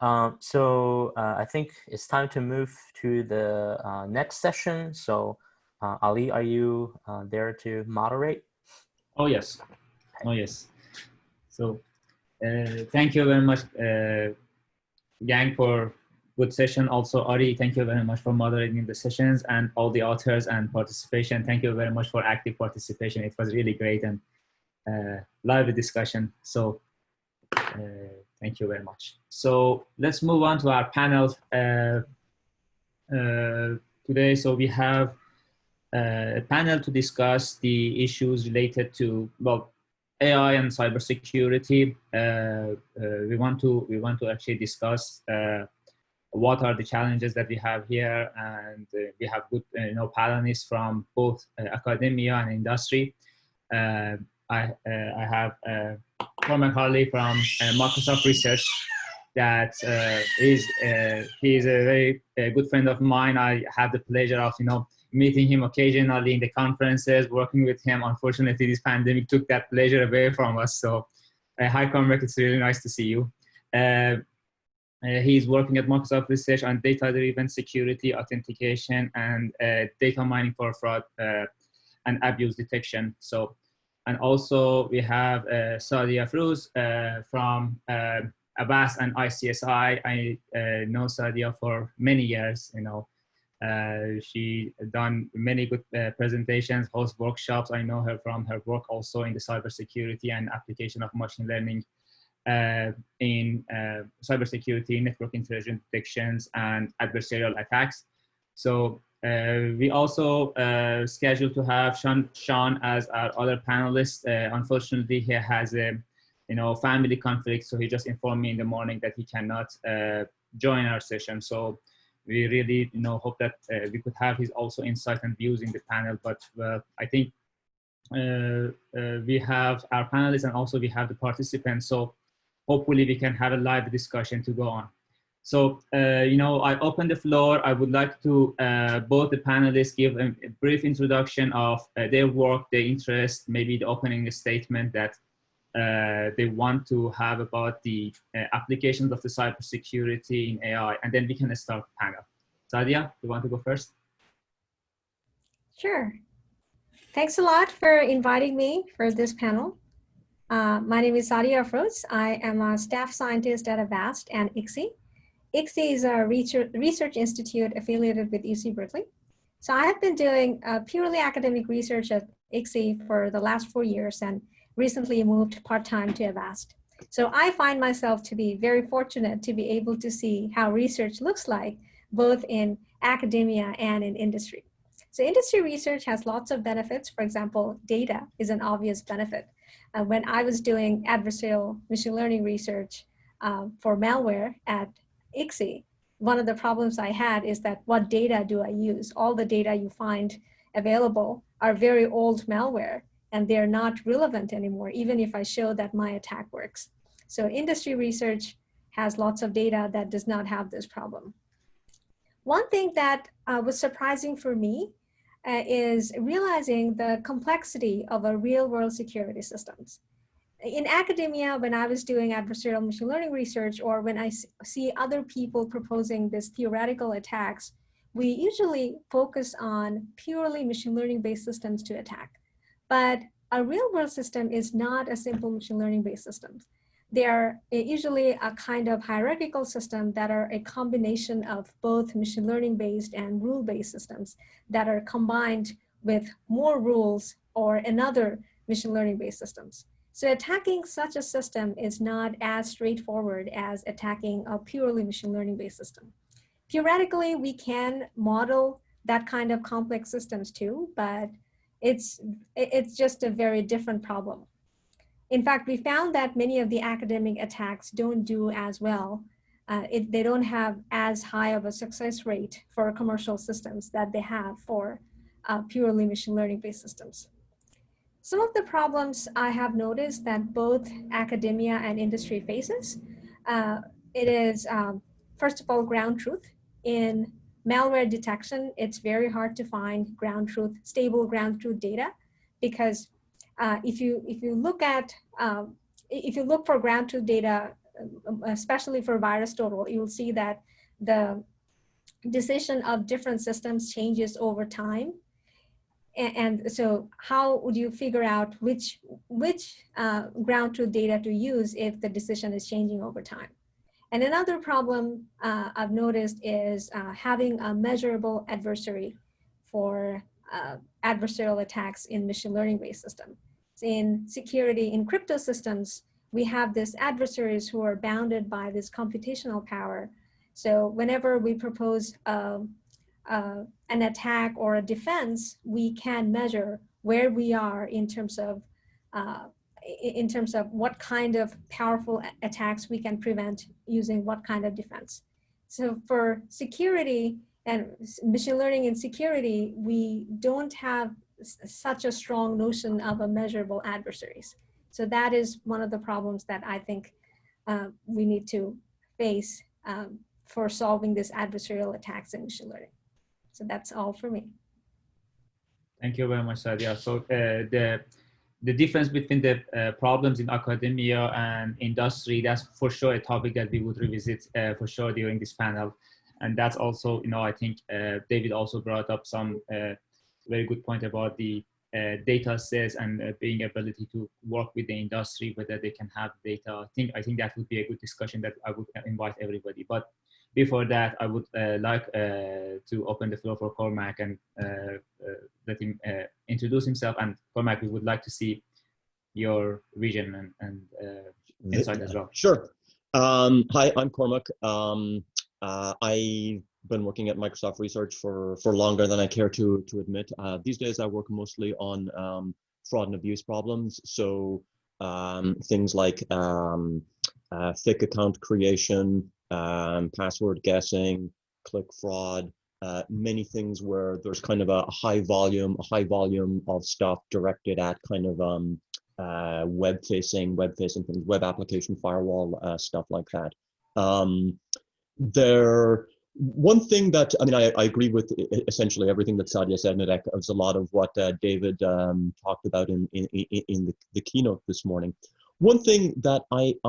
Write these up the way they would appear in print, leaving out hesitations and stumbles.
I think it's time to move to the next session. So Ali, are you there to moderate? Oh, yes. Oh, yes. So thank you very much, Gang, for good session. Also, Ari, thank you very much for moderating the sessions, and all the authors and participation. Thank you very much for active participation. It was really great and lively discussion. So thank you very much. So let's move on to our panel today. So we have a panel to discuss the issues related to, well, AI and cybersecurity. We want to actually discuss what are the challenges that we have here, and we have good panelists from both academia and industry. I have Cormac Herley from Microsoft Research. That he is a very good friend of mine. I have the pleasure of meeting him occasionally in the conferences, working with him. Unfortunately, this pandemic took that pleasure away from us. So, hi Cormac, it's really nice to see you. He's working at Microsoft Research on data-driven security, authentication, and data mining for fraud and abuse detection. So, and also we have Sadia Afroz from Avast and ICSI. I know Sadia for many years. She done many good presentations, host workshops. I know her from her work also in the cybersecurity and application of machine learning in cybersecurity, network intelligence detections, and adversarial attacks. So we also scheduled to have Sean as our other panelist. Unfortunately, he has a family conflict, so he just informed me in the morning that he cannot join our session. So we really hope that we could have his also insight and views in the panel. But I think we have our panelists and also we have the participants. So hopefully we can have a live discussion to go on. So, I open the floor. I would like to both the panelists give a brief introduction of their work, their interest, maybe the opening statement that they want to have about the applications of the cybersecurity in AI, and then we can start the panel. Sadia, you want to go first? Sure. Thanks a lot for inviting me for this panel. My name is Sadia Afroz. I am a staff scientist at Avast and ICSI. ICSI is a research institute affiliated with UC Berkeley. So I have been doing purely academic research at ICSI for the last 4 years and recently moved part-time to Avast. So I find myself to be very fortunate to be able to see how research looks like both in academia and in industry. So industry research has lots of benefits. For example, data is an obvious benefit. When I was doing adversarial machine learning research for malware at ICSI, one of the problems I had is that what data do I use? All the data you find available are very old malware, and they're not relevant anymore, even if I show that my attack works. So industry research has lots of data that does not have this problem. One thing that was surprising for me is realizing the complexity of a real-world security systems. In academia, when I was doing adversarial machine learning research, or when I see other people proposing these theoretical attacks, we usually focus on purely machine learning-based systems to attack. But a real-world system is not a simple machine learning-based system. They are usually a kind of hierarchical system that are a combination of both machine learning-based and rule-based systems that are combined with more rules or another machine learning-based systems. So attacking such a system is not as straightforward as attacking a purely machine learning-based system. Theoretically, we can model that kind of complex systems too, but it's just a very different problem. In fact, we found that many of the academic attacks don't do as well. They don't have as high of a success rate for commercial systems that they have for purely machine learning-based systems. Some of the problems I have noticed that both academia and industry faces, it is, first of all, ground truth. In malware detection, it's very hard to find ground truth, stable ground truth data, because if you look for ground truth data especially for VirusTotal, you'll see that the decision of different systems changes over time. And so how would you figure out which ground truth data to use if the decision is changing over time? And another problem I've noticed is having a measurable adversary for adversarial attacks in machine learning-based systems. In security, in crypto systems, we have these adversaries who are bounded by this computational power. So whenever we propose an attack or a defense, we can measure where we are in terms of what kind of powerful attacks we can prevent using what kind of defense. So for security and machine learning and security, we don't have such a strong notion of a measurable adversaries. So that is one of the problems that I think we need to face for solving this adversarial attacks in machine learning. So that's all for me. Thank you very much, Sadia. So the difference between the problems in academia and industry, that's for sure a topic that we would revisit for sure during this panel. And that's also, you know, I think David also brought up some very good point about the data sets and being ability to work with the industry, whether they can have data. I think that would be a good discussion that I would invite everybody. But before that, I would like to open the floor for Cormac and let him introduce himself. And Cormac, we would like to see your vision and insight as well. Sure. Hi, I'm Cormac. I've been working at Microsoft Research for longer than I care to admit. These days, I work mostly on fraud and abuse problems. So things like fake account creation, password guessing, click fraud, many things where there's kind of a high volume of stuff directed at kind of web-facing things, web application firewall, stuff like that. One thing that, I mean, I agree with essentially everything that Sadia said, and it echoes a lot of what David talked about in the keynote this morning. One thing that I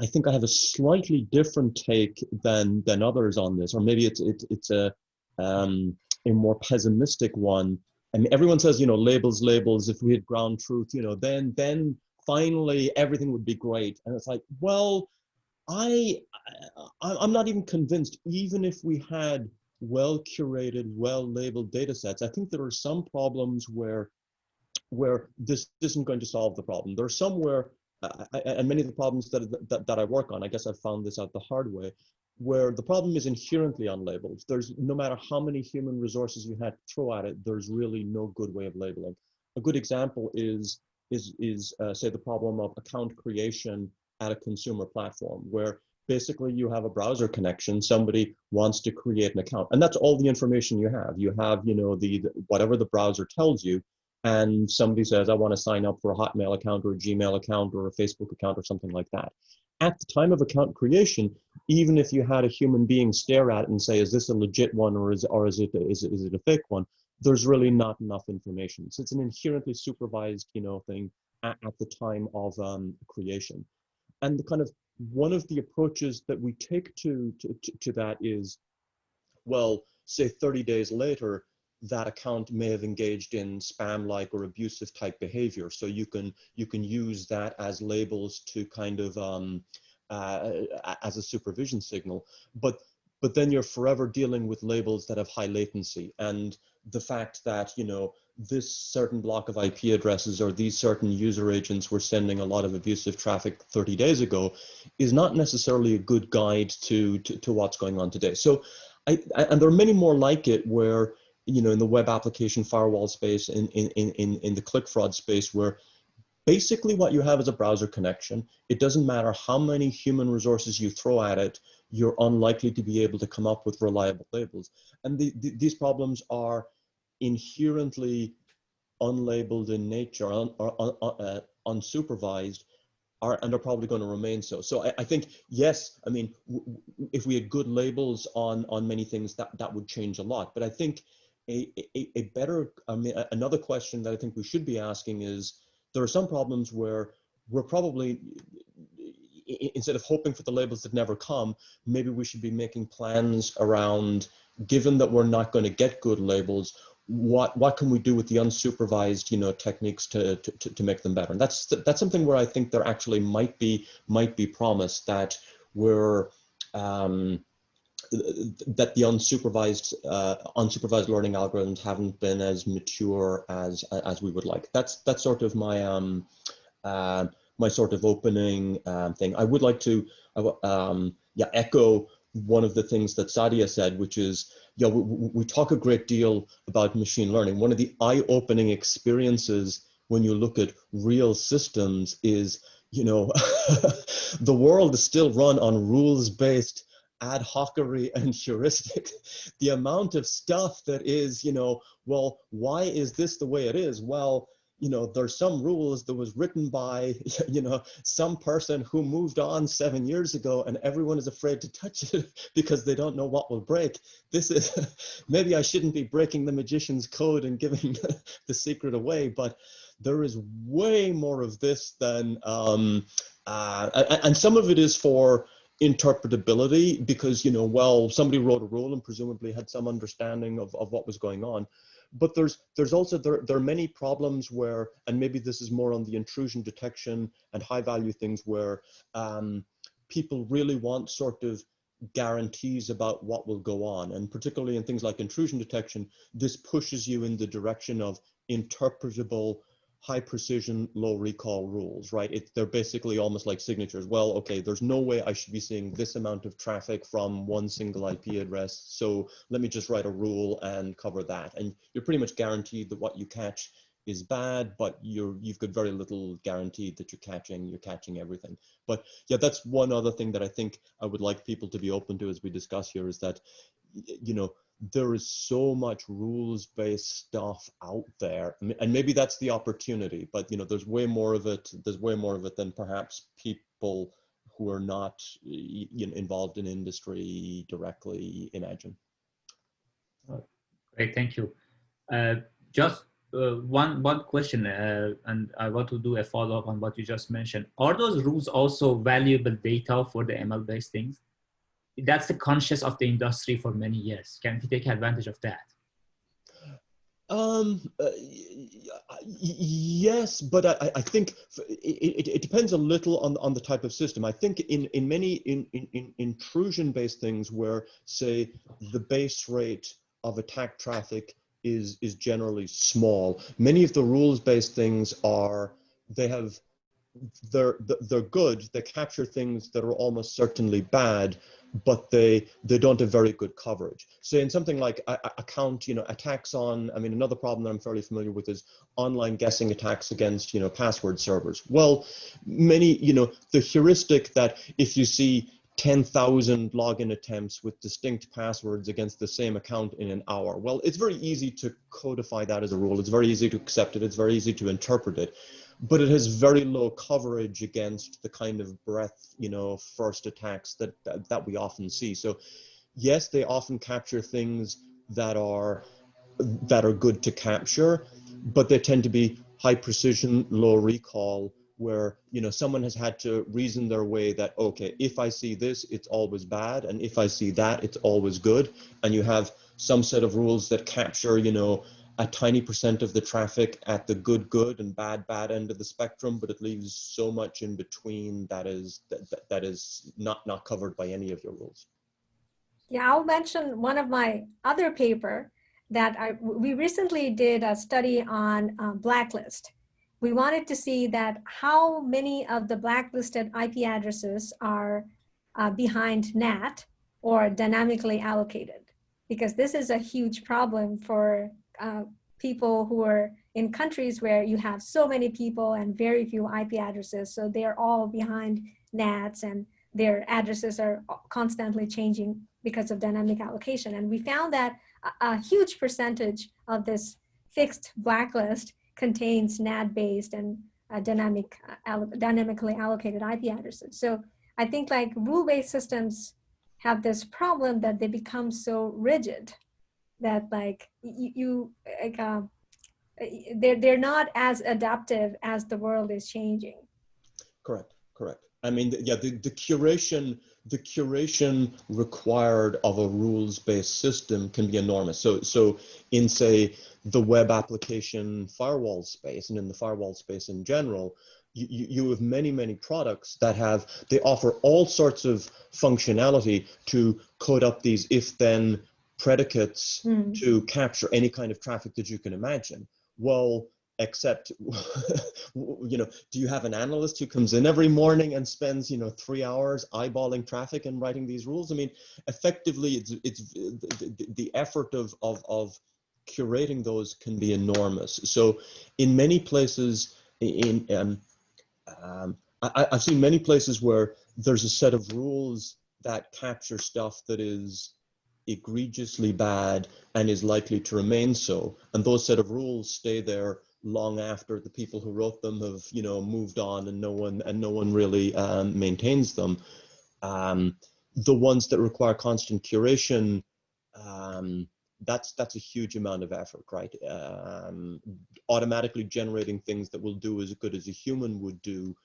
think I have a slightly different take than others on this, or maybe it's a more pessimistic one. I mean, everyone says, you know, labels. If we had ground truth, you know, then finally everything would be great. And it's like, well, I'm not even convinced. Even if we had well curated, well labeled data sets, I think there are some problems where this isn't going to solve the problem. There's somewhere. And many of the problems that I work on, I guess I've found this out the hard way, where the problem is inherently unlabeled. There's, no matter how many human resources you had to throw at it, there's really no good way of labeling. A good example is say the problem of account creation at a consumer platform, where basically you have a browser connection, somebody wants to create an account, and that's all the information you have. You have, you know, the whatever the browser tells you. And somebody says, I want to sign up for a Hotmail account or a Gmail account or a Facebook account or something like that. At the time of account creation, even if you had a human being stare at it and say, is this a legit one or is it a fake one? There's really not enough information. So it's an inherently supervised, you know, thing at the time of creation. And the kind of one of the approaches that we take to that is, well, say 30 days later, that account may have engaged in spam-like or abusive type behavior. So you can use that as labels to kind of as a supervision signal. But then you're forever dealing with labels that have high latency, and the fact that, you know, this certain block of IP addresses or these certain user agents were sending a lot of abusive traffic 30 days ago is not necessarily a good guide to what's going on today. So and there are many more like it where, you know, in the web application firewall space, in the click fraud space, where basically what you have is a browser connection. It doesn't matter how many human resources you throw at it, you're unlikely to be able to come up with reliable labels. And these problems are inherently unlabeled in nature, unsupervised, and are probably going to remain so. So I think, yes, I mean, if we had good labels on many things, that would change a lot. But I think a better, I mean, another question that I think we should be asking is, there are some problems where we're probably, instead of hoping for the labels that never come, maybe we should be making plans around, given that we're not going to get good labels, what can we do with the unsupervised, you know, techniques to make them better? And that's something where I think there actually might be promise, that we're that the unsupervised learning algorithms haven't been as mature as we would like. That's sort of my my sort of opening thing. I would like to echo one of the things that Sadia said, which is, we talk a great deal about machine learning. One of the eye-opening experiences when you look at real systems is, you know, the world is still run on rules-based ad hocery and heuristic. The amount of stuff that is, you know, well, why is this the way it is? Well, you know, there's some rules that was written by, you know, some person who moved on 7 years ago, and everyone is afraid to touch it because they don't know what will break. This is, maybe I shouldn't be breaking the magician's code and giving the secret away, but there is way more of this than, and some of it is for interpretability, because, you know, well, somebody wrote a rule and presumably had some understanding of what was going on. But there's also, there are many problems where, and maybe this is more on the intrusion detection and high value things, where people really want sort of guarantees about what will go on. And particularly in things like intrusion detection, this pushes you in the direction of interpretable, high precision, low recall rules, right? They're basically almost like signatures. Well, okay, there's no way I should be seeing this amount of traffic from one single IP address, so let me just write a rule and cover that. And you're pretty much guaranteed that what you catch is bad, but you've got very little guaranteed that you're catching everything. But yeah, that's one other thing that I think I would like people to be open to as we discuss here, is that, you know, there is so much rules-based stuff out there, and maybe that's the opportunity, but, you know, there's way more of it than perhaps people who are not, you know, involved in industry directly imagine. Great, thank you. Just one question, and I want to do a follow-up on what you just mentioned. Are those rules also valuable data for the ML-based things? That's the conscious of the industry for many years. Can we take advantage of that? Yes, but I think it depends a little on the type of system. I think in many intrusion-based things where, say, the base rate of attack traffic is generally small, many of the rules-based things they're good. They capture things that are almost certainly bad, but they don't have very good coverage. So in something like account, you know, attacks on, I mean, another problem that I'm fairly familiar with is online guessing attacks against, you know, password servers. Well, many, you know, the heuristic that if you see 10,000 login attempts with distinct passwords against the same account in an hour, well, it's very easy to codify that as a rule. It's very easy to accept it. It's very easy to interpret it. But it has very low coverage against the kind of breadth, you know, first attacks that we often see. So yes, they often capture things that are good to capture, but they tend to be high precision, low recall, where, you know, someone has had to reason their way that, okay, if I see this, it's always bad, and if I see that, it's always good. And you have some set of rules that capture, you know, a tiny % of the traffic at the good and bad end of the spectrum, but it leaves so much in between that is not covered by any of your rules. Yeah, I'll mention one of my other paper that we recently did a study on blacklist. We wanted to see that how many of the blacklisted IP addresses are behind NAT or dynamically allocated, because this is a huge problem for people who are in countries where you have so many people and very few IP addresses. So they're all behind NATs and their addresses are constantly changing because of dynamic allocation. And we found that a huge percentage of this fixed blacklist contains NAT-based and dynamically allocated IP addresses. So I think like rule-based systems have this problem that they become so rigid that like they're not as adaptive as the world is changing. Correct. I mean, yeah, the curation required of a rules-based system can be enormous. So in, say, the web application firewall space, and in the firewall space in general, you have many products that they offer all sorts of functionality to code up these if-then predicates to capture any kind of traffic that you can imagine. Well, except, you know, do you have an analyst who comes in every morning and spends, you know, 3 hours eyeballing traffic and writing these rules? I mean, effectively, it's the effort of curating those can be enormous. So in many places, I've seen many places where there's a set of rules that capture stuff that is egregiously bad and is likely to remain so, and those set of rules stay there long after the people who wrote them have, you know, moved on, and no one really maintains them. The ones that require constant curation, that's a huge amount of effort, right? Automatically generating things that will do as good as a human would do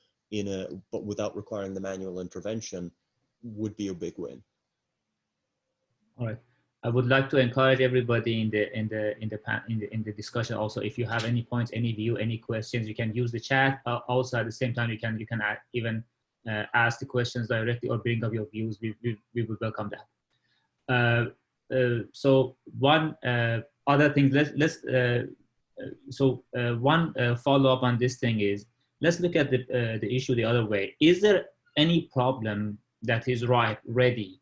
but without requiring the manual intervention would be a big win. All right. I would like to encourage everybody in the discussion. Also, if you have any points, any view, any questions, you can use the chat. Also, at the same time, you can even ask the questions directly or bring up your views. We would welcome that. So one other thing. One follow up on this thing is, let's look at the issue the other way. Is there any problem that is ready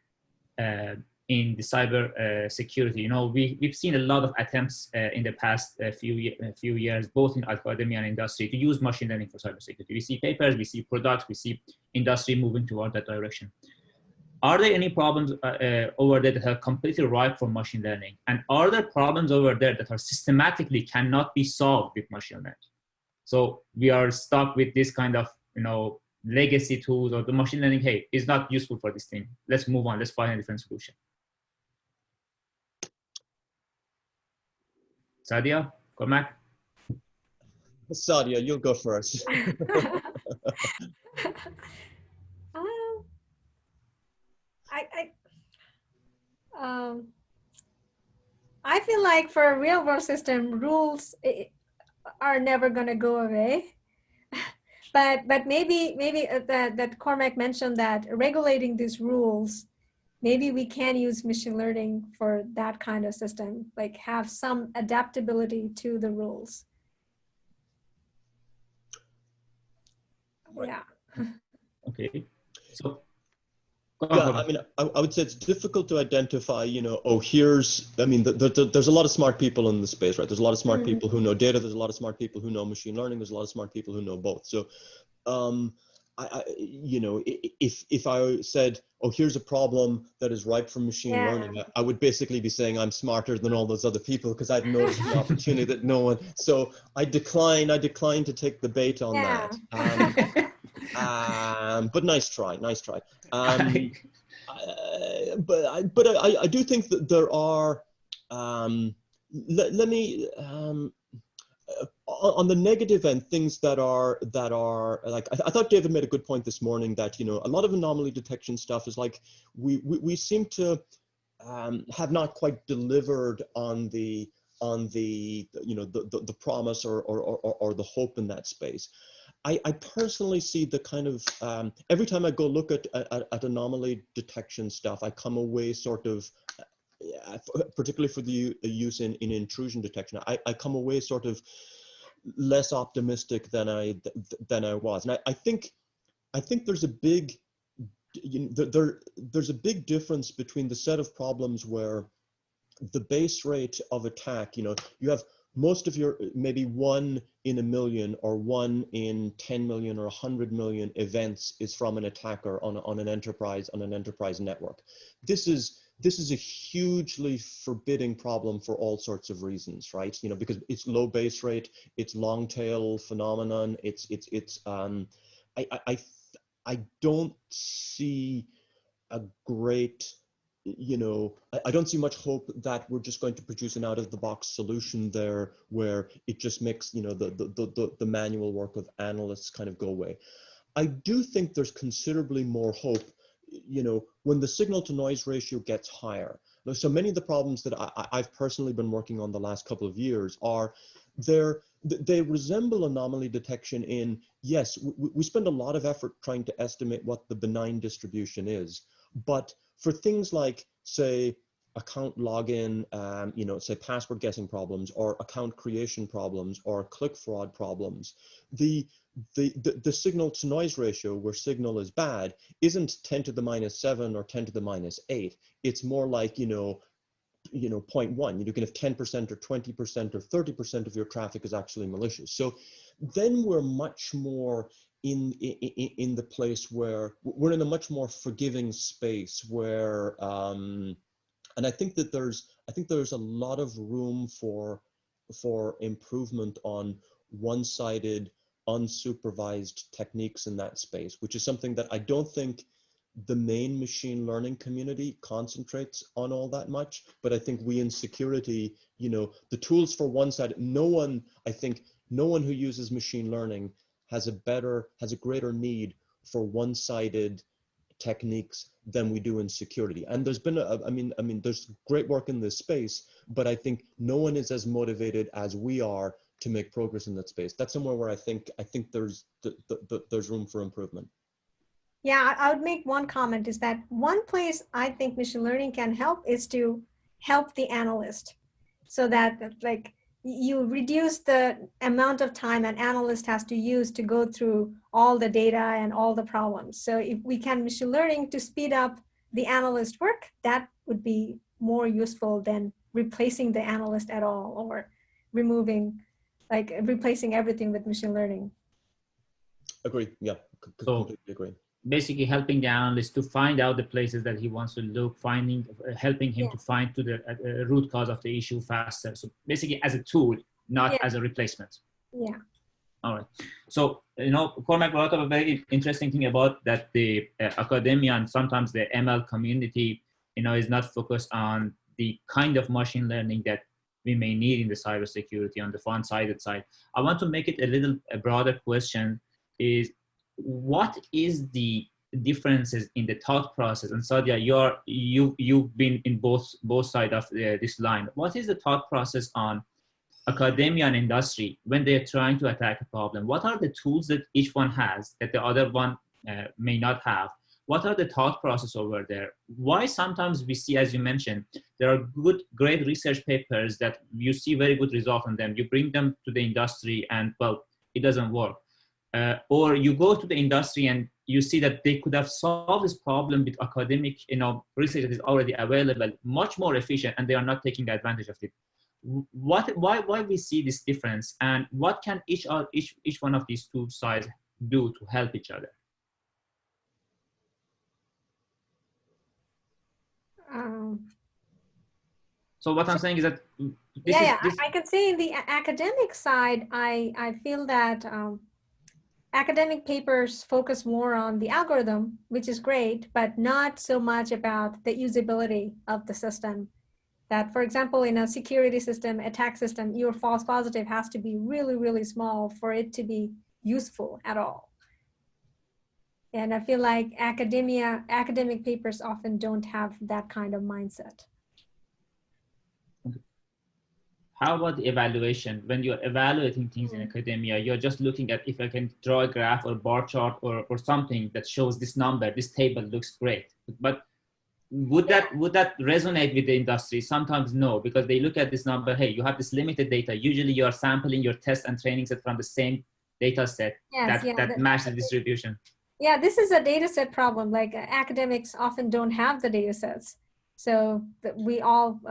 in the cyber security? You know, we've seen a lot of attempts in the past few years, both in academia and industry, to use machine learning for cybersecurity. We see papers, we see products, we see industry moving toward that direction. Are there any problems over there that are completely ripe for machine learning? And are there problems over there that are systematically cannot be solved with machine learning? So we are stuck with this kind of, you know, legacy tools, or the machine learning, hey, is not useful for this thing. Let's move on. Let's find a different solution. Sadia, Cormac? Sadia, you'll go first. I feel like for a real world system, rules are never going to go away. but maybe that Cormac mentioned that regulating these rules, maybe we can use machine learning for that kind of system, like have some adaptability to the rules. Right. Yeah. Okay. So, yeah, I mean, I would say it's difficult to identify, you know, oh, here's, I mean, there's a lot of smart people in the space, right? There's a lot of smart people who know data. There's a lot of smart people who know machine learning. There's a lot of smart people who know both. So, you know, if I said, oh, here's a problem that is ripe for machine learning, I would basically be saying I'm smarter than all those other people because I've noticed the opportunity that no one. So I decline to take the bait on that. But nice try. But I do think that there are. Let me. On the negative end, things that are like, I thought David made a good point this morning that, you know, a lot of anomaly detection stuff is like we seem to have not quite delivered on the you know the promise or the hope in that space. I personally see the kind of every time I go look at anomaly detection stuff, I come away sort of, particularly for the use in intrusion detection, I come away sort of less optimistic than I was, and I think there's a big, you know, there's a big difference between the set of problems where the base rate of attack, you know, you have most of your maybe 1 in a million or 1 in 10 million or 100 million events is from an attacker on an enterprise network. This is a hugely forbidding problem for all sorts of reasons, right? You know, because it's low base rate, it's long tail phenomenon. I don't see a great, you know, I don't see much hope that we're just going to produce an out of the box solution there where it just makes, you know, the manual work of analysts kind of go away. I do think there's considerably more hope, you know, when the signal to noise ratio gets higher. So many of the problems that I've personally been working on the last couple of years are they resemble anomaly detection in, yes, we spend a lot of effort trying to estimate what the benign distribution is, but for things like, say, account login, you know, say password guessing problems or account creation problems or click fraud problems, the signal to noise ratio where signal is bad isn't 10 to the minus 7 or 10 to the minus 8. It's more like, you know, 0.1. You can have 10% or 20% or 30% of your traffic is actually malicious. So then we're much more in the place where we're in a much more forgiving space where, and I think that there's a lot of room for improvement on one-sided, unsupervised techniques in that space, which is something that I don't think the main machine learning community concentrates on all that much. But I think we in security, you know, the tools for one-sided, I think no one who uses machine learning has a greater need for one-sided techniques than we do in security. And there's been I mean there's great work in this space, but I think no one is as motivated as we are to make progress in that space. That's somewhere where I think there's room for improvement. Yeah, I would make one comment is that one place I think machine learning can help is to help the analyst, so that like you reduce the amount of time an analyst has to use to go through all the data and all the problems. So if we can machine learning to speed up the analyst work, that would be more useful than replacing the analyst at all or replacing everything with machine learning. Agree. Yeah, completely agree. Basically helping the analyst to find out the places that he wants to look, helping him to find to the root cause of the issue faster. So basically as a tool, not as a replacement. Yeah. All right. So, you know, Cormac brought up a very interesting thing about that the academia and sometimes the ML community, you know, is not focused on the kind of machine learning that we may need in the cybersecurity on the one-sided side. I want to make it a broader question is, what is the differences in the thought process? And Sadia, you've been in both sides of this line. What is the thought process on academia and industry when they're trying to attack a problem? What are the tools that each one has that the other one may not have? What are the thought process over there? Why sometimes we see, as you mentioned, there are great research papers that you see very good results on them. You bring them to the industry and, well, it doesn't work. Or you go to the industry and you see that they could have solved this problem with academic, you know, research that is already available, much more efficient, and they are not taking advantage of it. Why we see this difference, and what can each one of these two sides do to help each other? So what I'm saying is that I can say in the academic side, I feel that academic papers focus more on the algorithm, which is great, but not so much about the usability of the system. That, for example, in a security system, attack system, your false positive has to be really, really small for it to be useful at all. And I feel like academic papers often don't have that kind of mindset. How about the evaluation? When you're evaluating things in academia, you're just looking at if I can draw a graph or bar chart or something that shows this number, this table looks great. But would that resonate with the industry? Sometimes no, because they look at this number, hey, you have this limited data. Usually you are sampling your test and training set from the same data set that match the distribution. Yeah, this is a data set problem. Like academics often don't have the data sets. So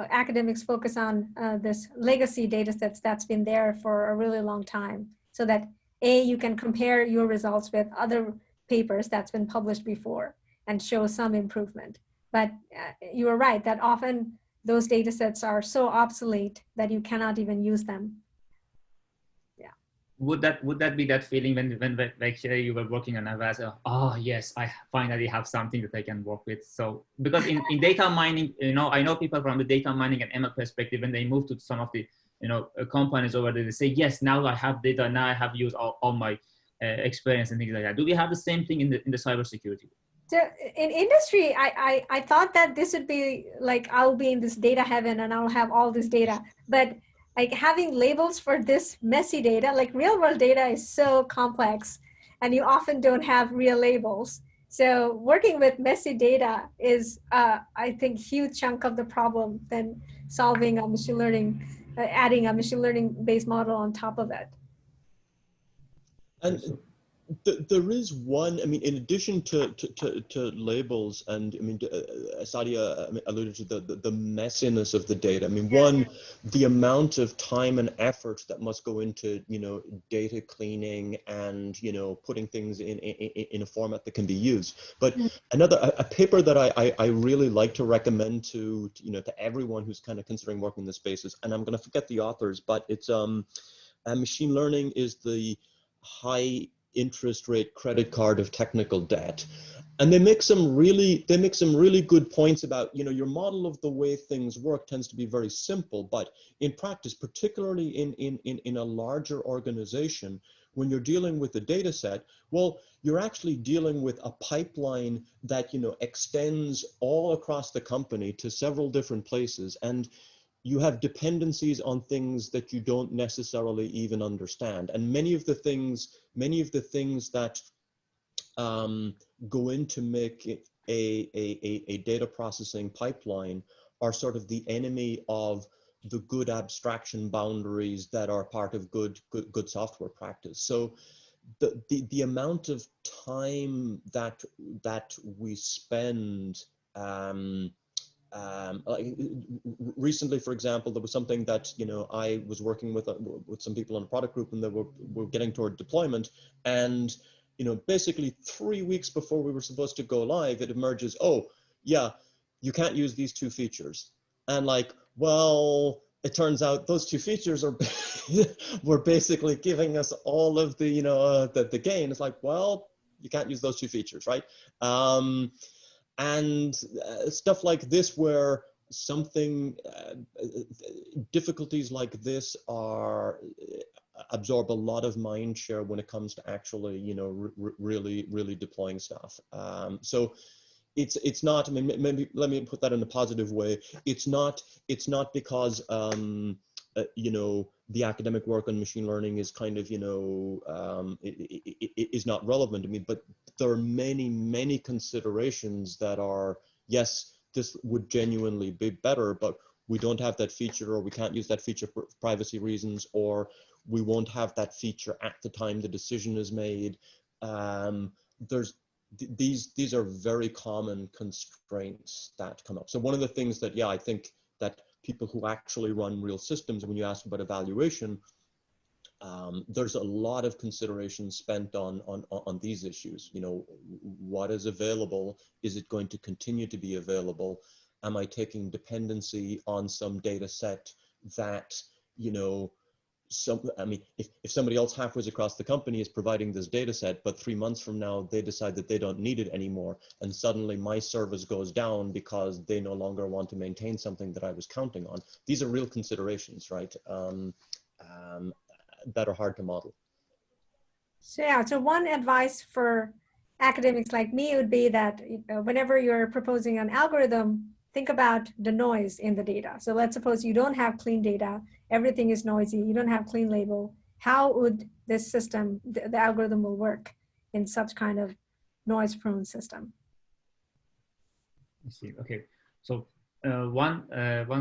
academics focus on this legacy data sets that's been there for a really long time, so that you can compare your results with other papers that's been published before and show some improvement. But you are right that often those data sets are so obsolete that you cannot even use them. Would that be that feeling when like you were working on Avast? Oh yes, I finally have something that I can work with. So because in data mining, you know, I know people from the data mining and ML perspective, when they move to some of the, you know, companies over there, they say, yes, now I have data, now I have used all my experience and things like that. Do we have the same thing in the cybersecurity? So in industry, I thought that this would be like, I'll be in this data heaven and I'll have all this data, but like having labels for this messy data, like real world data is so complex and you often don't have real labels. So working with messy data is, I think, huge chunk of the problem than solving a machine learning, adding a machine learning based model on top of it. And there is one, I mean, in addition to labels, and I mean, Sadia alluded to the messiness of the data. I mean, one, the amount of time and effort that must go into, you know, data cleaning and, you know, putting things in a format that can be used. But a paper that I really like to recommend to, you know, to everyone who's kind of considering working in this space and I'm going to forget the authors, but it's machine learning is the high interest rate credit card of technical debt. And they make some really good points about, you know, your model of the way things work tends to be very simple, but in practice, particularly in a larger organization, when you're dealing with a data set, well, you're actually dealing with a pipeline that, you know, extends all across the company to several different places. And you have dependencies on things that you don't necessarily even understand. And many of the things that go into make it a data processing pipeline are sort of the enemy of the good abstraction boundaries that are part of good software practice. So the amount of time that we spend like recently, for example, there was something that, you know, I was working with some people in a product group, and they were getting toward deployment, and, you know, basically 3 weeks before we were supposed to go live, it emerges, oh yeah, you can't use these 2 features. And like, well, it turns out those 2 features are were basically giving us all of the, you know, the gain. It's like, well, you can't use those 2 features, right? And stuff like this, where something, difficulties like this absorb a lot of mind share when it comes to actually, you know, really deploying stuff. So it's not, I mean, maybe let me put that in a positive way. It's not because, you know, the academic work on machine learning is kind of, you know, it is not relevant to me, but there are many considerations that are, yes, this would genuinely be better, but we don't have that feature, or we can't use that feature for privacy reasons, or we won't have that feature at the time the decision is made. These are very common constraints that come up. So one of the things that, yeah, I think that people who actually run real systems, when you ask about evaluation, there's a lot of consideration spent on these issues. You know, what is available? Is it going to continue to be available? Am I taking dependency on some data set that, you know, I mean, if somebody else halfway across the company is providing this data set, but 3 months from now they decide that they don't need it anymore, and suddenly my service goes down because they no longer want to maintain something that I was counting on. These are real considerations, right? That are hard to model. So yeah, so one advice for academics like me would be that whenever you're proposing an algorithm, think about the noise in the data. So let's suppose you don't have clean data, everything is noisy, you don't have clean label. How would this system, the algorithm will work in such kind of noise-prone system? I see. Okay. So one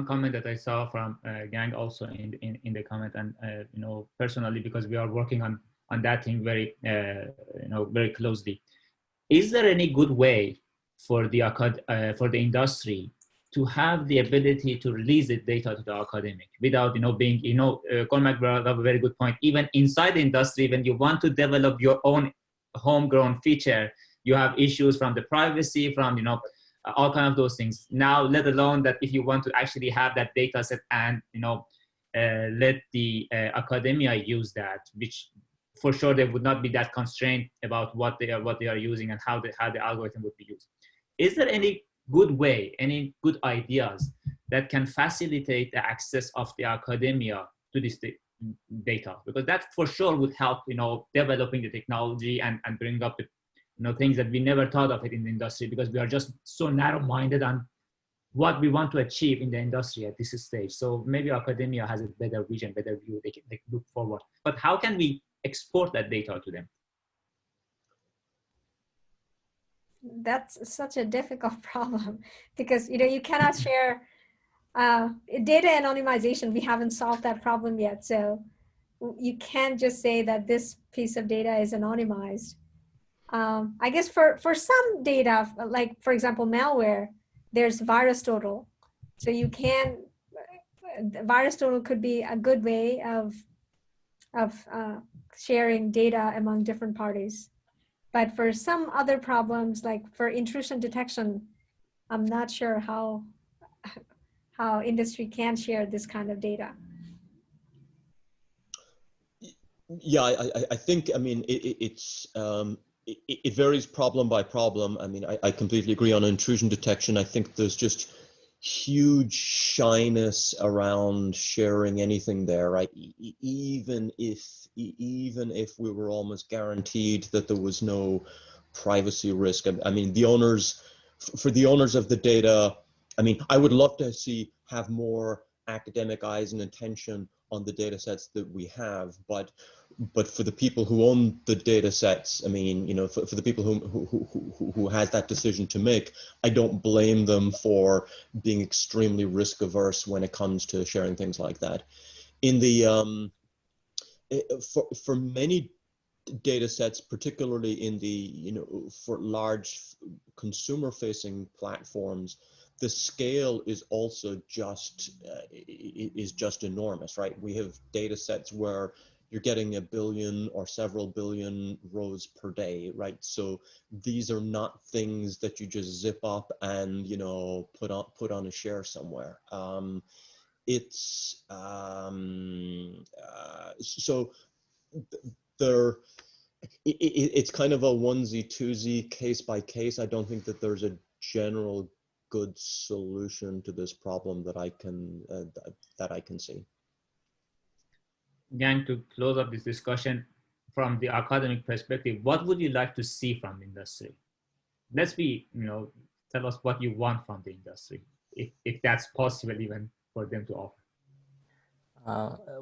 comment that I saw from Gang also in the comment, and you know, personally, because we are working on that thing very you know, very closely. Is there any good way for the industry to have the ability to release the data to the academic without, you know, being, you know, Cormac brought up a very good point. Even inside the industry, when you want to develop your own homegrown feature, you have issues from the privacy, from, you know, all kind of those things. Now, let alone that if you want to actually have that data set and, you know, let the academia use that, which for sure they would not be that constrained about what they are using and how the algorithm would be used. Is there any good way, any good ideas that can facilitate the access of the academia to this data, because that for sure would help, developing the technology and bring up the, things that we never thought of it in the industry, because we are just so narrow-minded on what we want to achieve in the industry at this stage. So maybe academia has a better vision, better view, they can look forward. But how can we export that data to them? That's such a difficult problem because you cannot share data anonymization. We haven't solved that problem yet, so you can't just say that this piece of data is anonymized. I guess for some data, like for example malware, there's VirusTotal, so you can VirusTotal could be a good way of sharing data among different parties. But for some other problems, like for intrusion detection, I'm not sure how industry can share this kind of data. Yeah, I think, I mean, it varies problem by problem. I mean, I completely agree on intrusion detection. I think there's just huge shyness around sharing anything there, right? Even if we were almost guaranteed that there was no privacy risk. I mean, for the owners of the data, I mean, I would love to have more academic eyes and attention on the data sets that we have, but for the people who own the data sets, I mean, for the people who has that decision to make, I don't blame them for being extremely risk averse when it comes to sharing things like that. In the for many data sets, particularly in the for large consumer facing platforms, the scale is also just enormous, right? We have data sets where you're getting 1 billion or several billion rows per day, right? So these are not things that you just zip up and put on a share somewhere. So it's kind of a onesie twosie, case by case. I don't think that there's a general good solution to this problem that I can see. Again, to close up this discussion from the academic perspective, what would you like to see from the industry? Let's be, tell us what you want from the industry, if that's possible even for them to offer.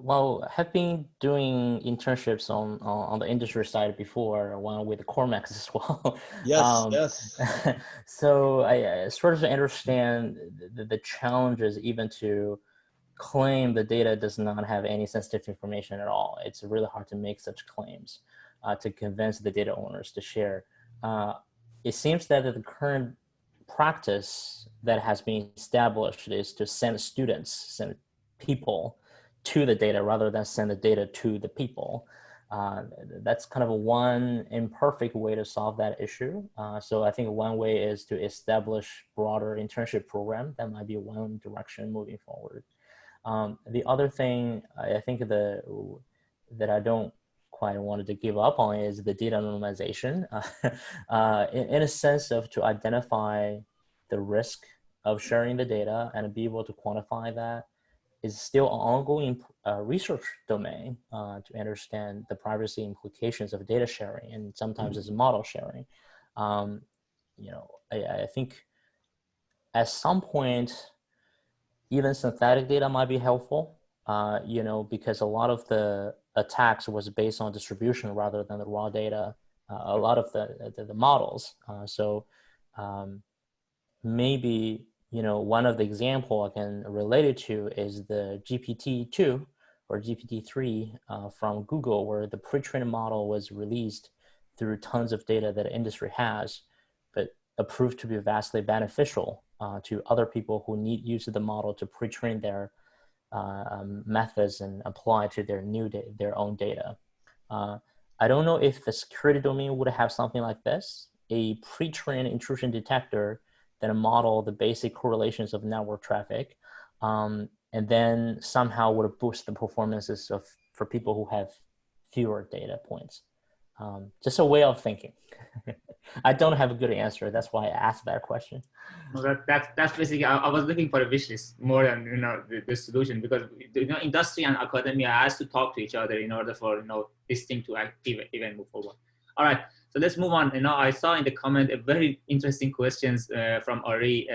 Well, I have been doing internships on the industry side before, one with Cormac as well. Yes, yes. So I sort of understand the challenges even to claim the data does not have any sensitive information at all. It's really hard to make such claims to convince the data owners to share. It seems that the current practice that has been established is to send people to the data rather than send the data to the people. That's kind of one imperfect way to solve that issue. So I think one way is to establish broader internship program. That might be one direction moving forward. The other thing I think that I don't quite wanted to give up on is the data anonymization, in a sense of to identify the risk of sharing the data and be able to quantify that is still an ongoing research domain to understand the privacy implications of data sharing, and sometimes it's model sharing. I think at some point, even synthetic data might be helpful, because a lot of the attacks was based on distribution rather than the raw data, a lot of the models. So maybe, one of the example I can relate it to is the GPT-2 or GPT-3 from Google, where the pre-trained model was released through tons of data that industry has, but proved to be vastly beneficial to other people who use the model to pre-train their methods and apply to their own data. I don't know if the security domain would have something like this, a pre-trained intrusion detector that model the basic correlations of network traffic, and then somehow would boost the performances for people who have fewer data points. Just a way of thinking. I don't have a good answer. That's why I asked that question. Well, that's basically, I was looking for a wish list more than, the solution, because, industry and academia has to talk to each other in order for, this thing to even move forward. All right, so let's move on. I saw in the comment a very interesting questions from Ari,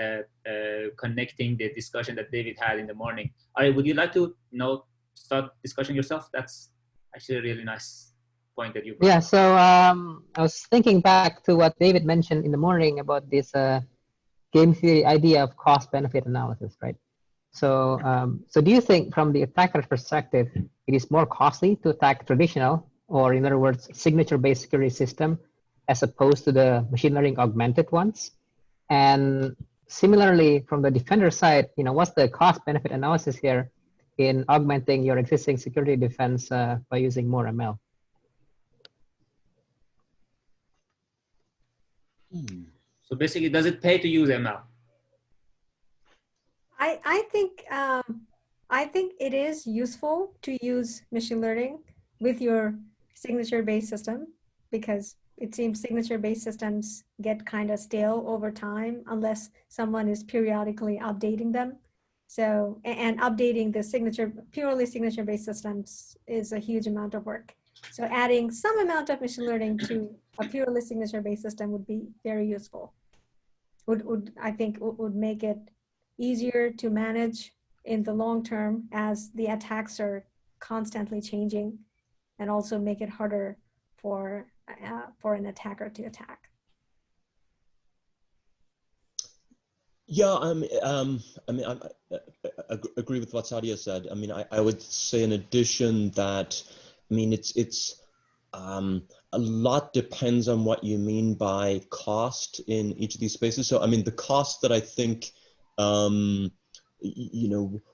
connecting the discussion that David had in the morning. Ari, would you like to, start discussion yourself? That's actually a really nice point that you brought. Yeah, so I was thinking back to what David mentioned in the morning about this game theory idea of cost-benefit analysis, right? So, so do you think from the attacker's perspective, it is more costly to attack traditional, or in other words, signature-based security system, as opposed to the machine learning augmented ones? And similarly, from the defender side, what's the cost-benefit analysis here in augmenting your existing security defense by using more ML? So basically, does it pay to use ML? I think it is useful to use machine learning with your signature-based system, because it seems signature-based systems get kind of stale over time unless someone is periodically updating them. So, and updating the purely signature-based systems is a huge amount of work. So adding some amount of machine learning to a purely signature-based system would be very useful. I think would make it easier to manage in the long term, as the attacks are constantly changing, and also make it harder for an attacker to attack. Yeah, I agree with what Sadia said. I mean, I would say in addition that, it's a lot depends on what you mean by cost in each of these spaces. So, the cost that I think,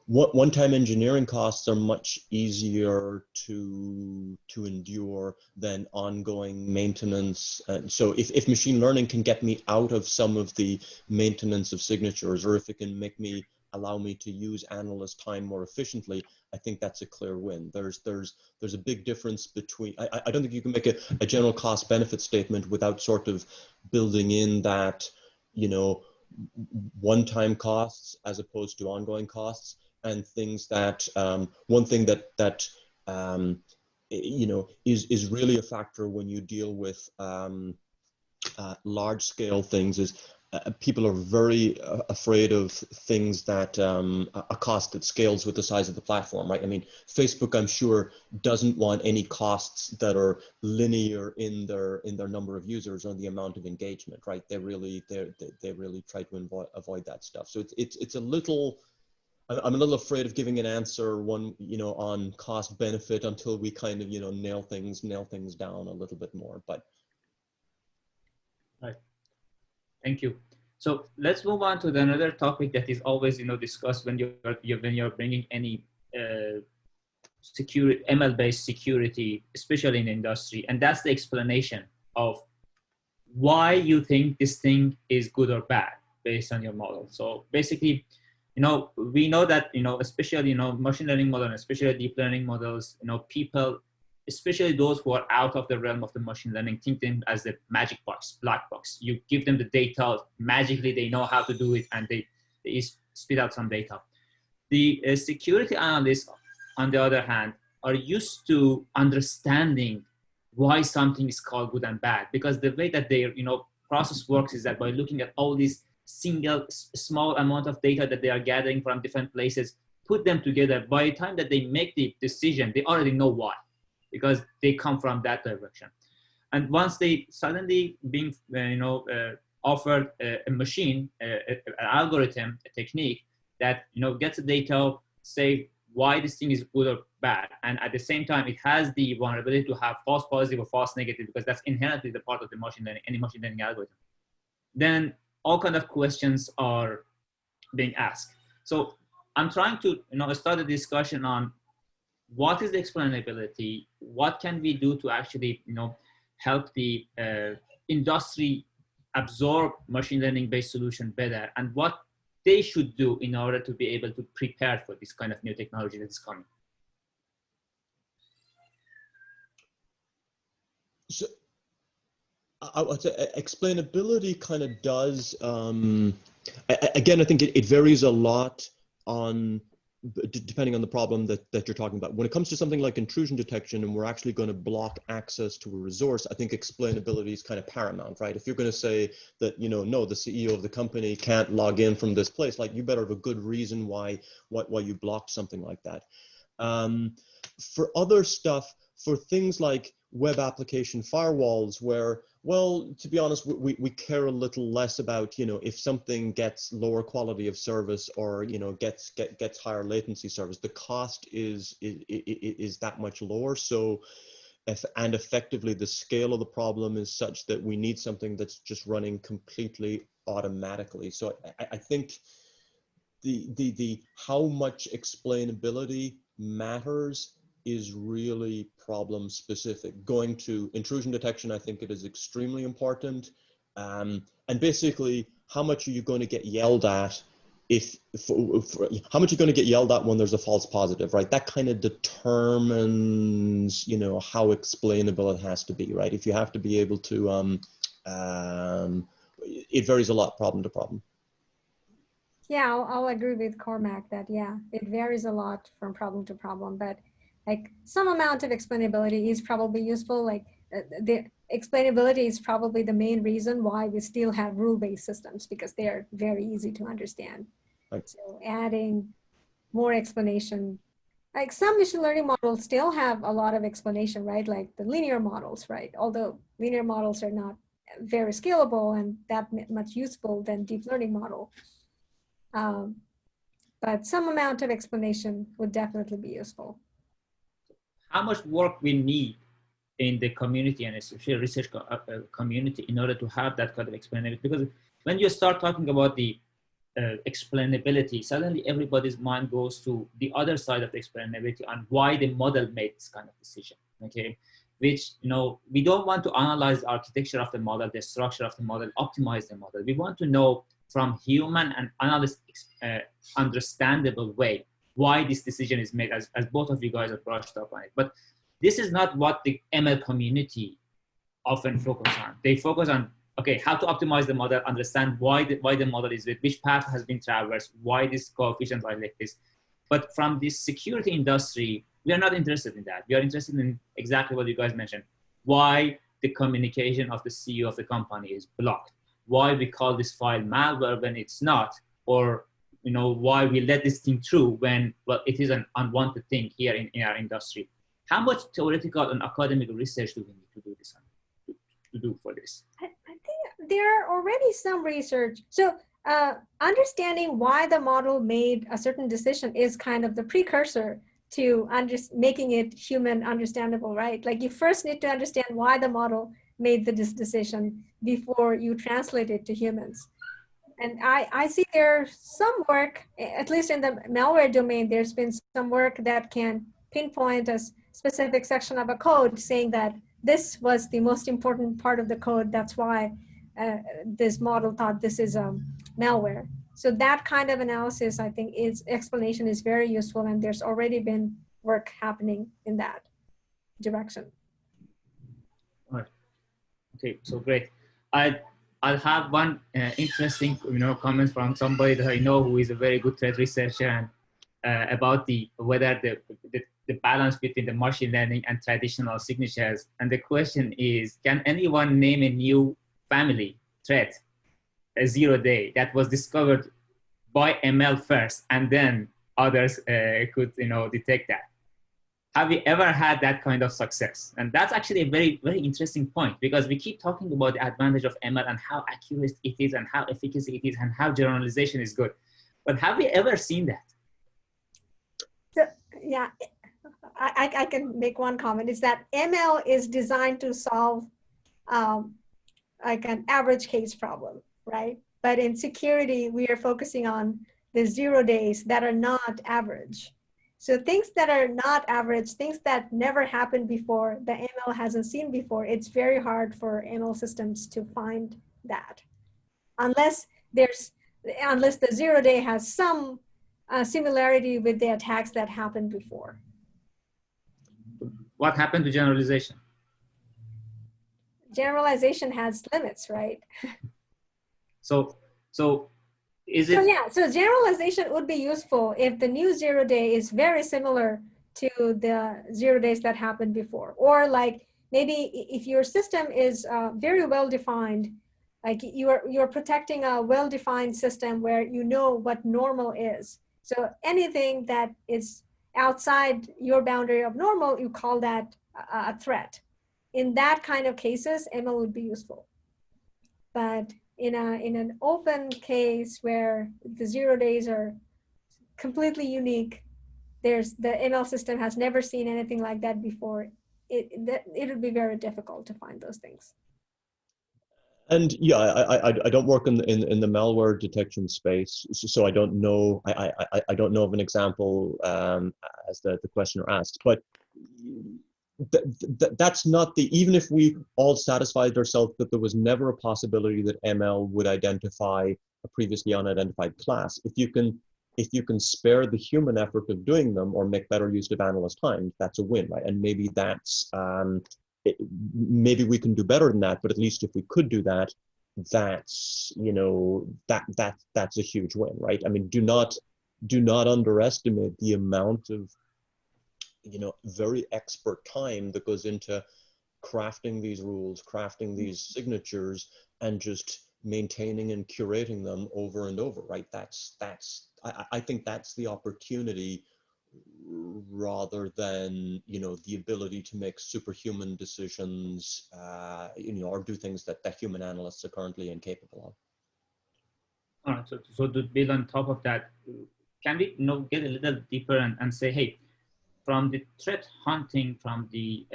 one-time engineering costs are much easier to endure than ongoing maintenance. And so if machine learning can get me out of some of the maintenance of signatures, or if it can allow me to use analyst time more efficiently, I think that's a clear win. There's a big difference between, I don't think you can make a general cost benefit statement without sort of building in that, one-time costs as opposed to ongoing costs, and things that, one thing that is really a factor when you deal with large-scale things is people are very afraid of things that a cost that scales with the size of the platform, right? Facebook, I'm sure, doesn't want any costs that are linear in their number of users or the amount of engagement, right? They really try to avoid that stuff. So it's a little. I'm a little afraid of giving an answer on cost benefit until we kind of nail things down a little bit more, but. Right. Thank you. So let's move on to another topic that is always discussed when you're bringing any security, ML-based security, especially in industry, and that's the explanation of why you think this thing is good or bad based on your model. So basically, we know that especially machine learning models, especially deep learning models, people, especially those who are out of the realm of the machine learning, think them as the magic box, black box. You give them the data, magically they know how to do it, and they spit out some data. The security analysts, on the other hand, are used to understanding why something is called good and bad, because the way that their process works is that by looking at all these small amount of data that they are gathering from different places, put them together. By the time that they make the decision, they already know why, because they come from that direction. And once they suddenly being offered a machine, an algorithm, a technique that gets the data, say why this thing is good or bad, and at the same time it has the vulnerability to have false positive or false negative, because that's inherently the part of the machine learning, any machine learning algorithm, then all kind of questions are being asked. So I'm trying to start a discussion on what is the explainability, what can we do to actually help the industry absorb machine learning based solution better, and what they should do in order to be able to prepare for this kind of new technology that's coming. So I would say explainability kind of does, again, I think it varies a lot on, depending on the problem that you're talking about. When it comes to something like intrusion detection and we're actually going to block access to a resource, I think explainability is kind of paramount, right? If you're going to say that, you know, no, the CEO of the company can't log in from this place, like you better have a good reason why you blocked something like that. For other stuff, for things like web application firewalls, where, well, to be honest, we care a little less about, you know, if something gets lower quality of service or, you know, gets higher latency service, the cost is that much lower. So, and effectively the scale of the problem is such that we need something that's just running completely automatically. So I think the how much explainability matters is really problem specific. Going to intrusion detection, I think it is extremely important. And basically, how much are you going to get yelled at how much are you going to get yelled at when there's a false positive, right? That kind of determines, you know, how explainable it has to be, right? If you have to be able to, it varies a lot problem to problem. Yeah, I'll agree with Cormac that, yeah, it varies a lot from problem to problem, but like some amount of explainability is probably useful. Like the explainability is probably the main reason why we still have rule-based systems, because they're very easy to understand. Right. So adding more explanation, like some machine learning models still have a lot of explanation, right? Like the linear models, right? Although linear models are not very scalable and that much useful than deep learning model. But some amount of explanation would definitely be useful. How much work we need in the community and especially research community in order to have that kind of explainability? Because when you start talking about the explainability, suddenly everybody's mind goes to the other side of the explainability on why the model made this kind of decision, okay? Which, you know, we don't want to analyze the architecture of the model, the structure of the model, optimize the model. We want to know from human and analyst understandable way why this decision is made, as both of you guys have brushed up on it. But this is not what the ML community often focus on. They focus on, okay, how to optimize the model, understand why the model is with, which path has been traversed, why these coefficients are like this. But from this security industry, we are not interested in that. We are interested in exactly what you guys mentioned. Why the communication of the CEO of the company is blocked. Why we call this file malware when it's not, or, you know, why we let this thing through when, well, it is an unwanted thing here in our industry. How much theoretical and academic research do we need to do this to do for this? I think there are already some research. So understanding why the model made a certain decision is kind of the precursor to making it human understandable, right? Like you first need to understand why the model made this decision before you translate it to humans. And I see there's some work, at least in the malware domain, there's been some work that can pinpoint a specific section of a code saying that this was the most important part of the code. That's why this model thought this is malware. So that kind of analysis, I think, explanation is very useful, and there's already been work happening in that direction. All right. Okay, so great. I'll have one interesting, you know, comment from somebody that I know who is a very good threat researcher, and about whether the balance between the machine learning and traditional signatures. And the question is, can anyone name a new family threat, a 0 day, that was discovered by ML first, and then others could, you know, detect that? Have we ever had that kind of success? And that's actually a very, very interesting point, because we keep talking about the advantage of ML and how accurate it is and how efficacy it is and how generalization is good. But have we ever seen that? So, yeah, I can make one comment. Is that ML is designed to solve like an average case problem, right? But in security, we are focusing on the 0 days that are not average. So things that are not average, things that never happened before, the ML hasn't seen before, it's very hard for ML systems to find that. Unless the 0 day has some similarity with the attacks that happened before. What happened to generalization? generalization has limits, right? So is So it? yeah, so generalization would be useful if the new 0 day is very similar to the 0 days that happened before. Or like maybe if your system is very well defined, like you're protecting a well-defined system where you know what normal is. So anything that is outside your boundary of normal, you call that a threat. In that kind of cases, ML would be useful. But in an open case where the 0 days are completely unique, the ML system has never seen anything like that before. It would be very difficult to find those things. And yeah, I don't work in the malware detection space, so I don't know. I don't know of an example as the questioner asked, but that's not the, even if we all satisfied ourselves that there was never a possibility that ML would identify a previously unidentified class, if you can spare the human effort of doing them or make better use of analyst time, that's a win, right? And maybe that's maybe we can do better than that, but at least if we could do that, that's, you know, that's a huge win, right? I mean, do not underestimate the amount of, you know, very expert time that goes into crafting these rules, crafting these signatures, and just maintaining and curating them over and over, right? I think that's the opportunity, rather than, you know, the ability to make superhuman decisions, you know, or do things that human analysts are currently incapable of. All right, so to build on top of that, can we, you know, get a little deeper and say, hey, from the threat hunting, from the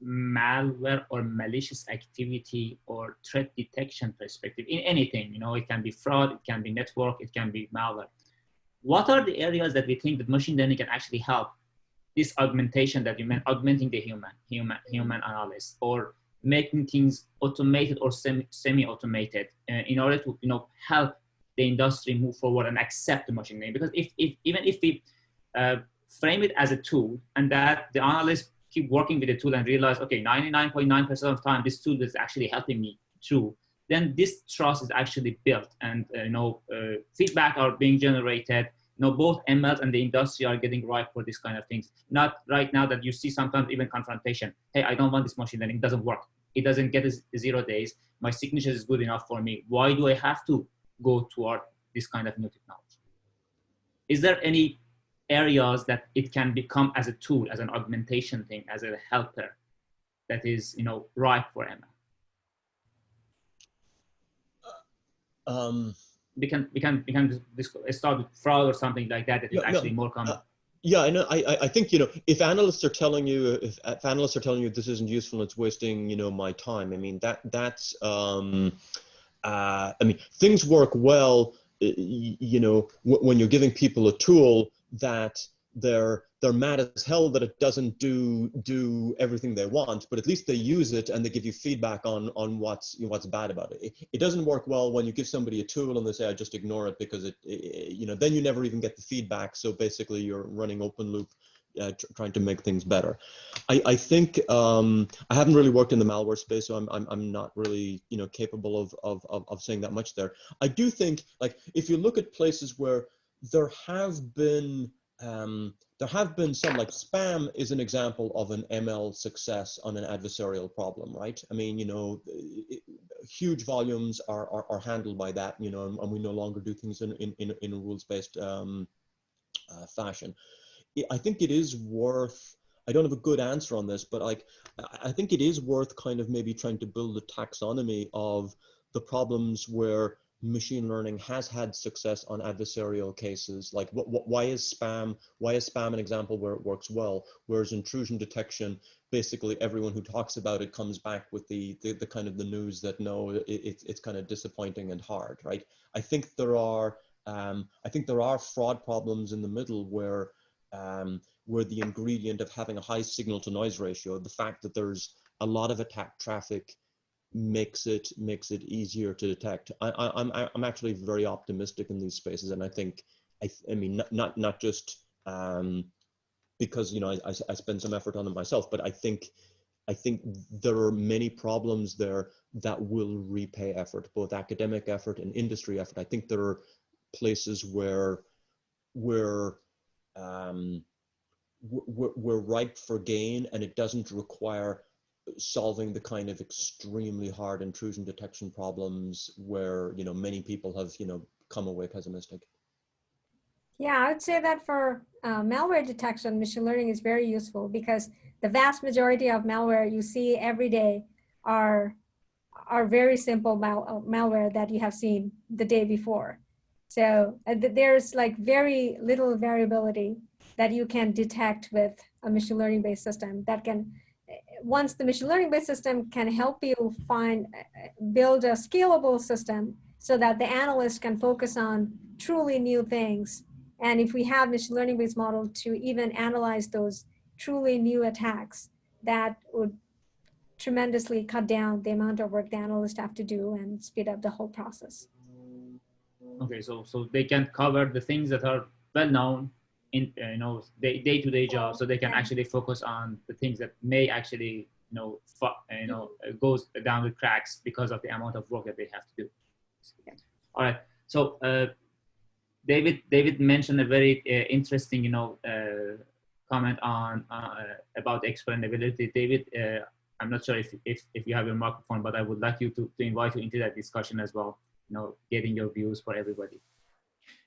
malware or malicious activity or threat detection perspective, in anything, you know, it can be fraud, it can be network, it can be malware. What are the areas that we think that machine learning can actually help this augmentation that you meant, augmenting the human analyst, or making things automated or semi-automated in order to, you know, help the industry move forward and accept the machine learning? Because even if we frame it as a tool, and that the analysts keep working with the tool and realize, okay, 99.9% of the time, this tool is actually helping me through, then this trust is actually built, and you know, feedback are being generated. You know, both MLs and the industry are getting ripe for this kind of things. Not right now that you see sometimes even confrontation. Hey, I don't want this machine learning, it doesn't work. It doesn't get 0 days. My signature is good enough for me. Why do I have to go toward this kind of new technology? Is there any areas that it can become as a tool, as an augmentation thing, as a helper that is, you know, ripe for ML? We can start with fraud or something like that. That is actually more common. Yeah, I know. I think, you know, if analysts are telling you, this isn't useful, it's wasting, you know, my time. I mean, that's I mean, things work well, you know, when you're giving people a tool that they're mad as hell that it doesn't do everything they want, but at least they use it and they give you feedback on what's bad about it. It doesn't work well when you give somebody a tool and they say, I just ignore it, because it you know, then you never even get the feedback. So basically you're running open loop, trying to make things better. I think I haven't really worked in the malware space, so I'm not really, you know, capable of saying that much there. I do think, like, if you look at places where there have been some, like spam is an example of an ML success on an adversarial problem, right? I mean, you know, huge volumes are handled by that, you know, and we no longer do things in a rules-based fashion. I think it is worth, I don't have a good answer on this, but like, I think it is worth kind of maybe trying to build a taxonomy of the problems where machine learning has had success on adversarial cases. Like, why is spam an example where it works well, whereas intrusion detection, basically everyone who talks about it comes back with the kind of the news that no, it's kind of disappointing and hard, right? I think there are fraud problems in the middle where the ingredient of having a high signal to noise ratio, the fact that there's a lot of attack traffic, makes it easier to detect. I'm actually very optimistic in these spaces, and I think I mean not just because, you know, I spend some effort on them myself, but I think I think there are many problems there that will repay effort, both academic effort and industry effort. I think there are places where we're ripe for gain, and it doesn't require solving the kind of extremely hard intrusion detection problems where, you know, many people have, you know, come away pessimistic. Yeah, I would say that for malware detection, machine learning is very useful because the vast majority of malware you see every day are very simple malware that you have seen the day before. So there's like very little variability that you can detect with a machine learning based system that can, once the machine learning based system can help you build a scalable system so that the analyst can focus on truly new things. And if we have machine learning based model to even analyze those truly new attacks, that would tremendously cut down the amount of work the analysts have to do and speed up the whole process. Okay, so they can cover the things that are well known in day-to-day jobs, so they can actually focus on the things that may actually goes down the cracks because of the amount of work that they have to do. All right, so David mentioned a very interesting comment on about explainability. David, I'm not sure if you have your microphone, but I would like you to invite you into that discussion as well, getting your views for everybody.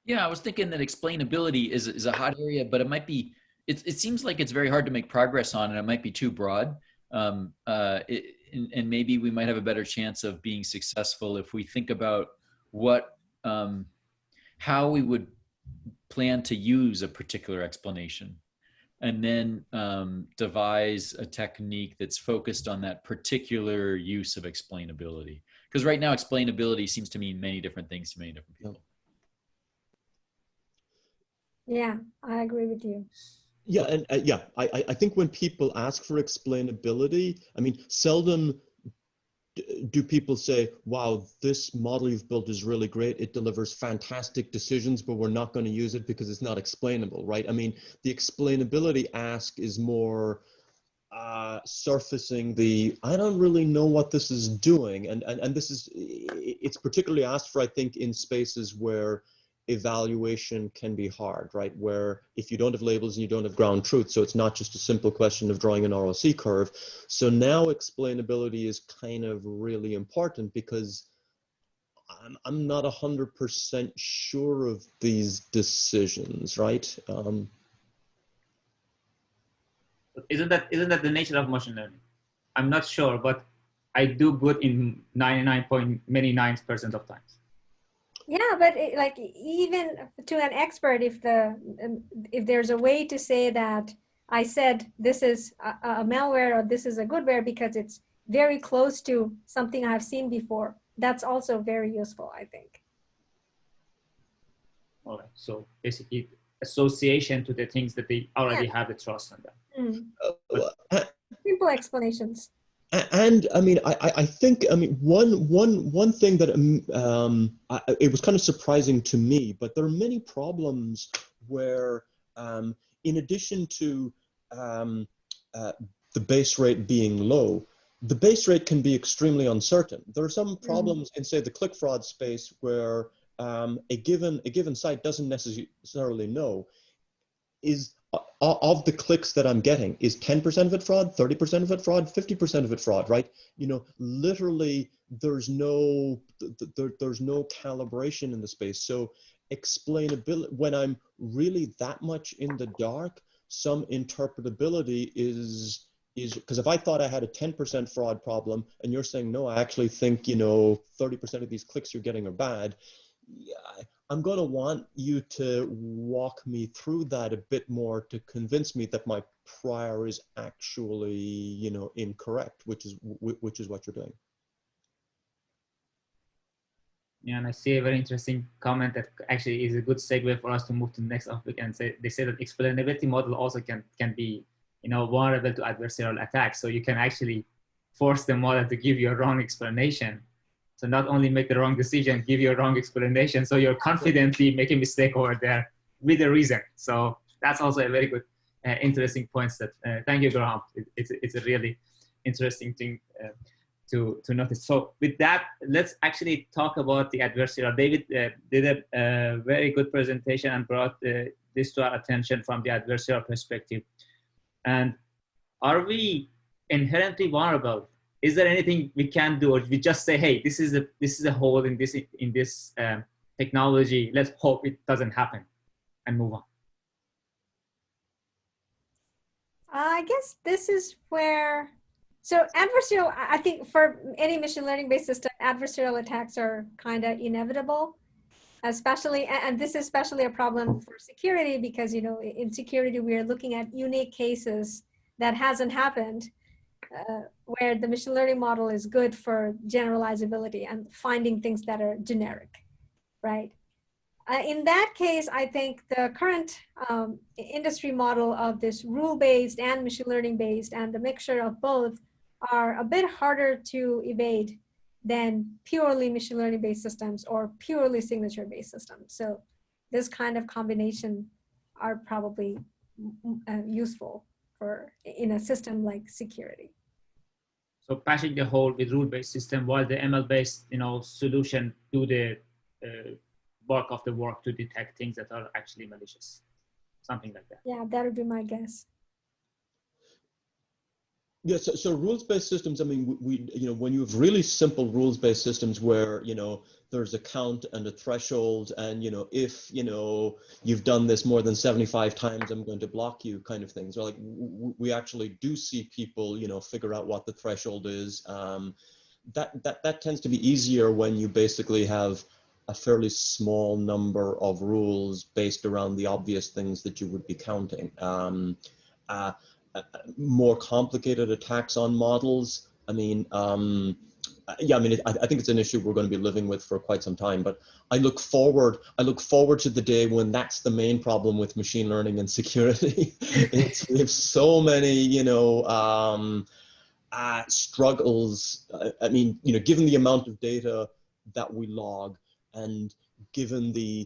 Yeah, I was thinking that explainability is a hot area, but it might be, it seems like it's very hard to make progress on, and it might be too broad. And maybe we might have a better chance of being successful if we think about how we would plan to use a particular explanation, and then devise a technique that's focused on that particular use of explainability. Because right now, explainability seems to mean many different things to many different people. Yeah, I agree with you. Yeah, and I think when people ask for explainability, I mean, seldom do people say, wow, this model you've built is really great, it delivers fantastic decisions, but we're not going to use it because it's not explainable, right? I mean, the explainability ask is more surfacing the, I don't really know what this is doing. And this is, it's particularly asked for, I think, in spaces where evaluation can be hard, right? Where if you don't have labels and you don't have ground truth, so it's not just a simple question of drawing an ROC curve. So now explainability is kind of really important because I'm not 100% sure of these decisions, right? Isn't that the nature of machine learning? I'm not sure, but I do good in 99.9% of times. Yeah, but like even to an expert, if there's a way to say that I said this is a malware or this is a goodware because it's very close to something I've seen before, that's also very useful, I think. All right, so basically association to the things that they already have the trust on them. Simple explanations. And I mean, I think, I mean, one thing that it was kind of surprising to me, but there are many problems where, in addition to the base rate being low, the base rate can be extremely uncertain. There are some problems in, say, the click fraud space where a given site doesn't necessarily know of the clicks that I'm getting, is 10% of it fraud, 30% of it fraud, 50% of it fraud, right? You know, literally there's no calibration in the space. So explainability, when I'm really that much in the dark, some interpretability is because if I thought I had a 10% fraud problem and you're saying, no, I actually think, 30% of these clicks you're getting are bad, yeah, I'm going to want you to walk me through that a bit more to convince me that my prior is actually, incorrect, which is what you're doing. Yeah, and I see a very interesting comment that actually is a good segue for us to move to the next topic. And they say that explainability model also can be, vulnerable to adversarial attacks. So you can actually force the model to give you a wrong explanation. So not only make the wrong decision, give you a wrong explanation. So you're confidently make a mistake over there with a reason. So that's also a very good, interesting point. That thank you, Graham. It's a really interesting thing to notice. So with that, let's actually talk about the adversarial. David did a very good presentation and brought this to our attention from the adversarial perspective. And are we inherently vulnerable? Is there anything we can do, or we just say, hey, this is a hole in this technology, let's hope it doesn't happen, and move on? I guess this is where, so adversarial, I think for any machine learning based system, adversarial attacks are kind of inevitable, especially, and this is especially a problem for security because, you know, in security, we are looking at unique cases that hasn't happened, where the machine learning model is good for generalizability and finding things that are generic, right? In that case, I think the current industry model of this rule-based and machine learning-based and the mixture of both are a bit harder to evade than purely machine learning-based systems or purely signature-based systems. So this kind of combination are probably useful for in a system like security. So patching the hole with rule-based system while the ML-based, you know, solution do the bulk of the work to detect things that are actually malicious, something like that. Yeah, that would be my guess. Yeah, so rules-based systems, I mean, you know, when you have really simple rules-based systems where, you know, there's a count and a threshold and, you know, if, you know, you've done this more than 75 times, I'm going to block you kind of things. So like we actually do see people, you know, figure out what the threshold is. That tends to be easier when you basically have a fairly small number of rules based around the obvious things that you would be counting. More complicated attacks on models. I mean, yeah, I mean, I think it's an issue we're going to be living with for quite some time. But I look forward to the day when that's the main problem with machine learning and security. We have so many, you know, struggles. I mean, you know, given the amount of data that we log, and given the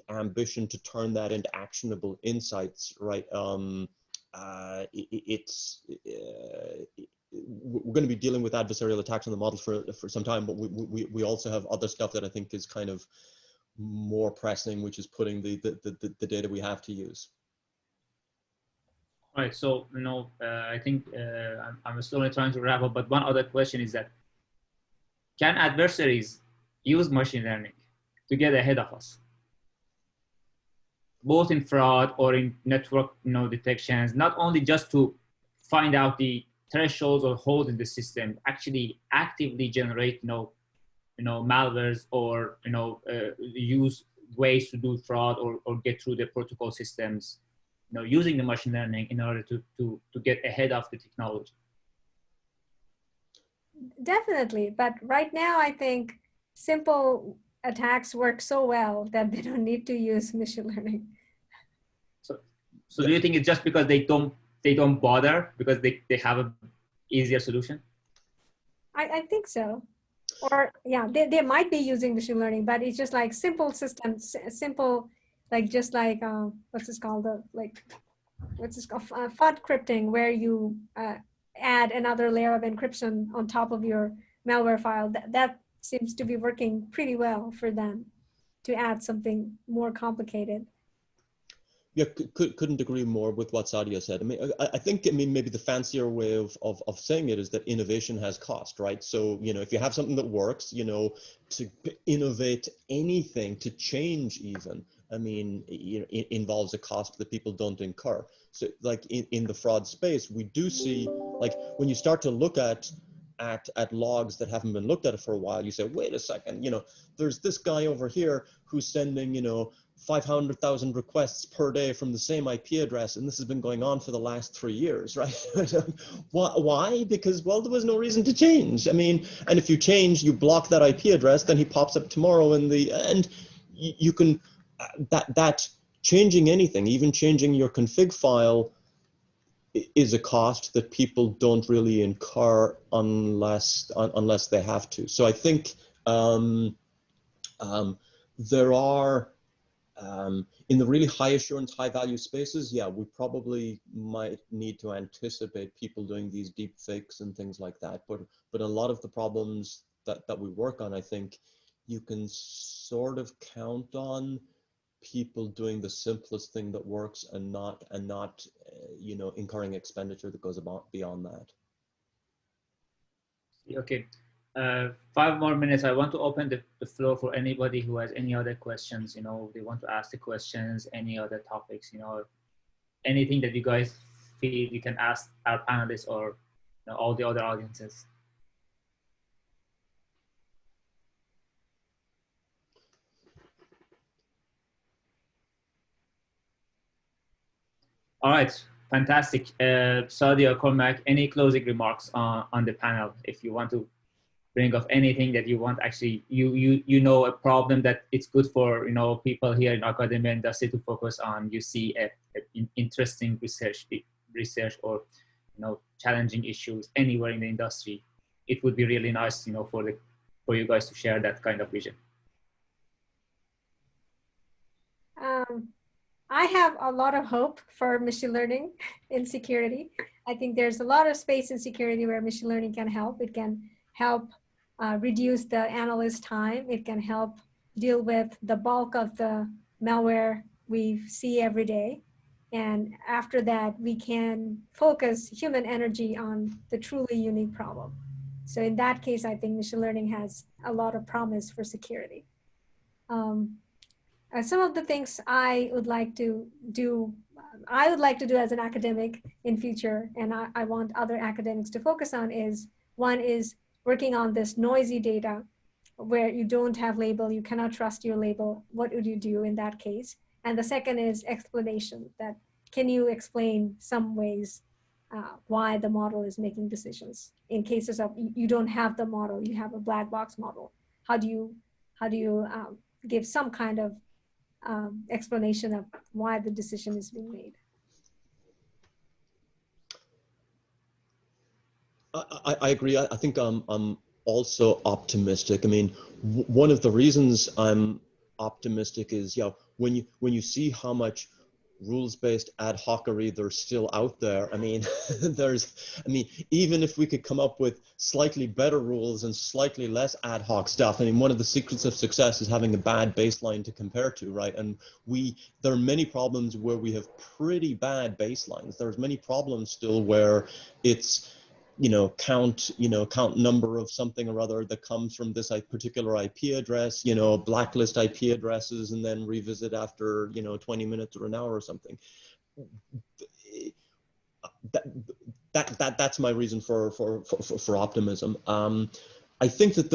ambition to turn that into actionable insights, right? We're going to be dealing with adversarial attacks on the model for some time, but we also have other stuff that I think is kind of more pressing, which is putting the data we have to use. All right, so, you know, I think I'm slowly trying to wrap up, but one other question is that, can adversaries use machine learning to get ahead of us, both in fraud or in network, you know, detections, not only just to find out the thresholds or holes in the system, actually actively generate, you know, malwares or, you know, use ways to do fraud or get through the protocol systems, you know, using the machine learning in order to get ahead of the technology? Definitely, but right now I think simple attacks work so well that they don't need to use machine learning. So do you think it's just because they don't bother because they have an easier solution? I think so. Or yeah, they might be using machine learning, but it's just like simple systems, simple, like just like what's this called? FUD crypting, where you add another layer of encryption on top of your malware file. That seems to be working pretty well for them to add something more complicated. Yeah, couldn't agree more with what Sadia said. I mean, I think, I mean, maybe the fancier way of saying it is that innovation has cost, right? So, you know, if you have something that works, you know, to innovate anything, to change even, I mean, you know, it involves a cost that people don't incur. So like in the fraud space, we do see, like when you start to look at logs that haven't been looked at for a while, you say, wait a second, you know, there's this guy over here who's sending, you know, 500,000 requests per day from the same IP address, and this has been going on for the last 3 years, right? Why? Because, well, there was no reason to change. I mean, and if you change, you block that IP address, then he pops up tomorrow in the end. You can, that changing anything, even changing your config file, is a cost that people don't really incur unless they have to. So I think there are, in the really high assurance, high value spaces, yeah, we probably might need to anticipate people doing these deep fakes and things like that. But a lot of the problems that we work on, I think you can sort of count on people doing the simplest thing that works and not you know, incurring expenditure that goes beyond that. Okay, 5 more minutes. I want to open the floor for anybody who has any other questions. You know, they want to ask the questions, any other topics, you know, anything that you guys feel you can ask our panelists or, you know, all the other audiences. All right, fantastic. Sadia or Cormac, any closing remarks on the panel? If you want to bring up anything that you want, actually, you know, a problem that it's good for, you know, people here in academia industry to focus on. You see a interesting research or, you know, challenging issues anywhere in the industry. It would be really nice, you know, for you guys to share that kind of vision. I have a lot of hope for machine learning in security. I think there's a lot of space in security where machine learning can help. It can help reduce the analyst time. It can help deal with the bulk of the malware we see every day. And after that, we can focus human energy on the truly unique problem. So in that case, I think machine learning has a lot of promise for security. Some of the things I would like to do as an academic in future, and I want other academics to focus on is, one is working on this noisy data where you don't have label, you cannot trust your label. What would you do in that case? And the second is explanation, that can you explain some ways why the model is making decisions in cases of you don't have the model, you have a black box model. How do you give some kind of explanation of why the decision is being made? I agree. I think I'm also optimistic. I mean, one of the reasons I'm optimistic is, you know, when you see how much rules-based ad hocery there's still out there. I mean, even if we could come up with slightly better rules and slightly less ad hoc stuff, I mean, one of the secrets of success is having a bad baseline to compare to, right? And there are many problems where we have pretty bad baselines. There's many problems still where it's, you know, count number of something or other that comes from this particular IP address, you know, blacklist IP addresses and then revisit after, you know, 20 minutes or an hour or something. That's my reason for optimism. I think that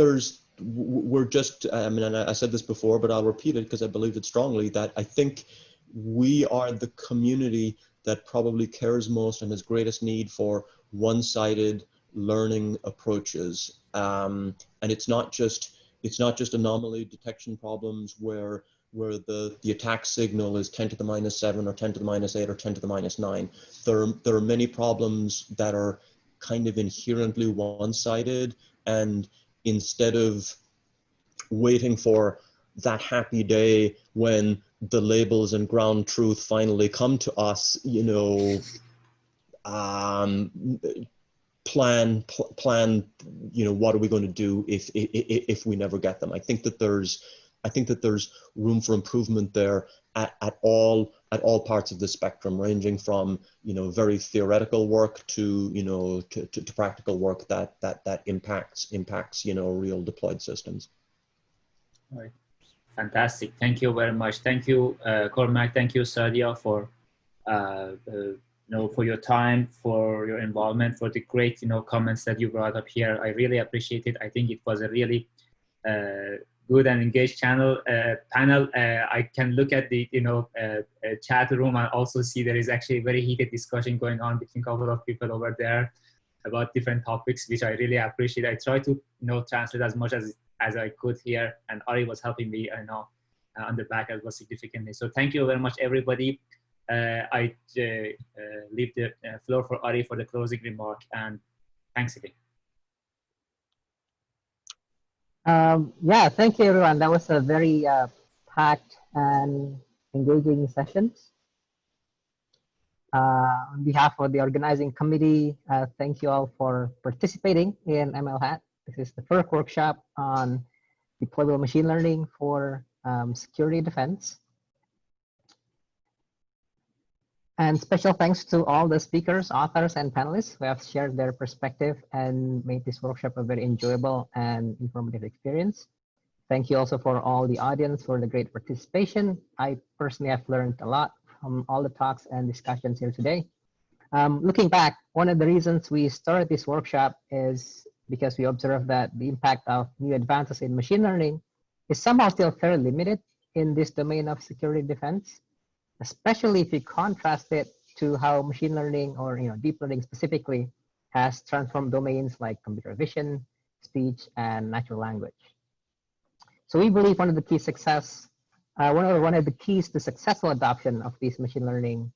we're just, I mean, and I said this before, but I'll repeat it because I believe it strongly, that I think we are the community that probably cares most and has greatest need for one-sided learning approaches, and it's not just anomaly detection problems where the attack signal is 10 to the -7 or 10 to the -8 or 10 to the -9. There are many problems that are kind of inherently one-sided, and instead of waiting for that happy day when the labels and ground truth finally come to us, you know, plan, you know, what are we going to do if we never get them? I think that there's room for improvement there at all parts of the spectrum, ranging from, you know, very theoretical work to, you know, to practical work that impacts, you know, real deployed systems. All right. Fantastic. Thank you very much. Thank you, Cormac. Thank you, Sadia, for you know, for your time, for your involvement, for the great, you know, comments that you brought up here. I really appreciate it. I think it was a really good and engaged panel. I can look at the, you know, chat room and also see there is actually a very heated discussion going on between a couple of people over there about different topics, which I really appreciate. I try to, you know, translate as much as I could here, and Ari was helping me, I know, on the back as well significantly. So thank you very much, everybody. I leave the floor for Ari for the closing remark, and thanks again. Yeah, thank you, everyone. That was a very packed and engaging sessions. On behalf of the organizing committee, thank you all for participating in MLHAT. This is the first workshop on deployable machine learning for security defense. And special thanks to all the speakers, authors, and panelists who have shared their perspective and made this workshop a very enjoyable and informative experience. Thank you also for all the audience for the great participation. I personally have learned a lot from all the talks and discussions here today. Looking back, one of the reasons we started this workshop is because we observed that the impact of new advances in machine learning is somehow still fairly limited in this domain of security defense, especially if you contrast it to how machine learning or deep learning specifically has transformed domains like computer vision, speech, and natural language. So we believe one of the key one of the keys to successful adoption of these machine learning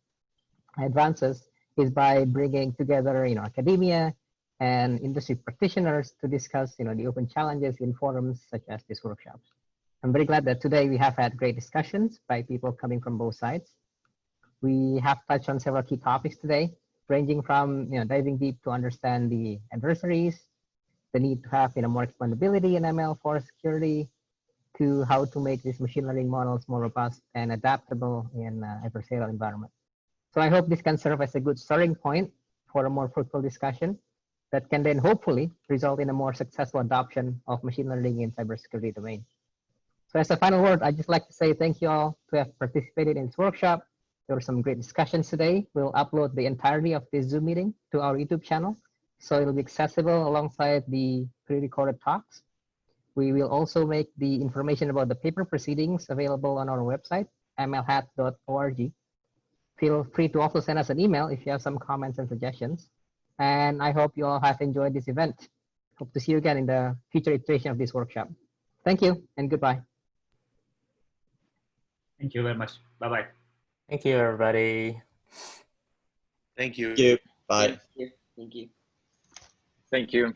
advances is by bringing together academia and industry practitioners to discuss the open challenges in forums such as these workshops. I'm very glad that today we have had great discussions by people coming from both sides. We have touched on several key topics today, ranging from diving deep to understand the adversaries, the need to have more explainability in ML for security, to how to make these machine learning models more robust and adaptable in adversarial environment. So I hope this can serve as a good starting point for a more fruitful discussion that can then hopefully result in a more successful adoption of machine learning in cybersecurity domain. So as a final word, I'd just like to say thank you all to have participated in this workshop. There were some great discussions today. We'll upload the entirety of this Zoom meeting to our YouTube channel, so it'll be accessible alongside the pre-recorded talks. We will also make the information about the paper proceedings available on our website, mlhat.org. Feel free to also send us an email if you have some comments and suggestions. And I hope you all have enjoyed this event. Hope to see you again in the future iteration of this workshop. Thank you and goodbye. Thank you very much. Bye-bye. Thank you, everybody. Thank you. Thank you. Bye. Thank you. Thank you.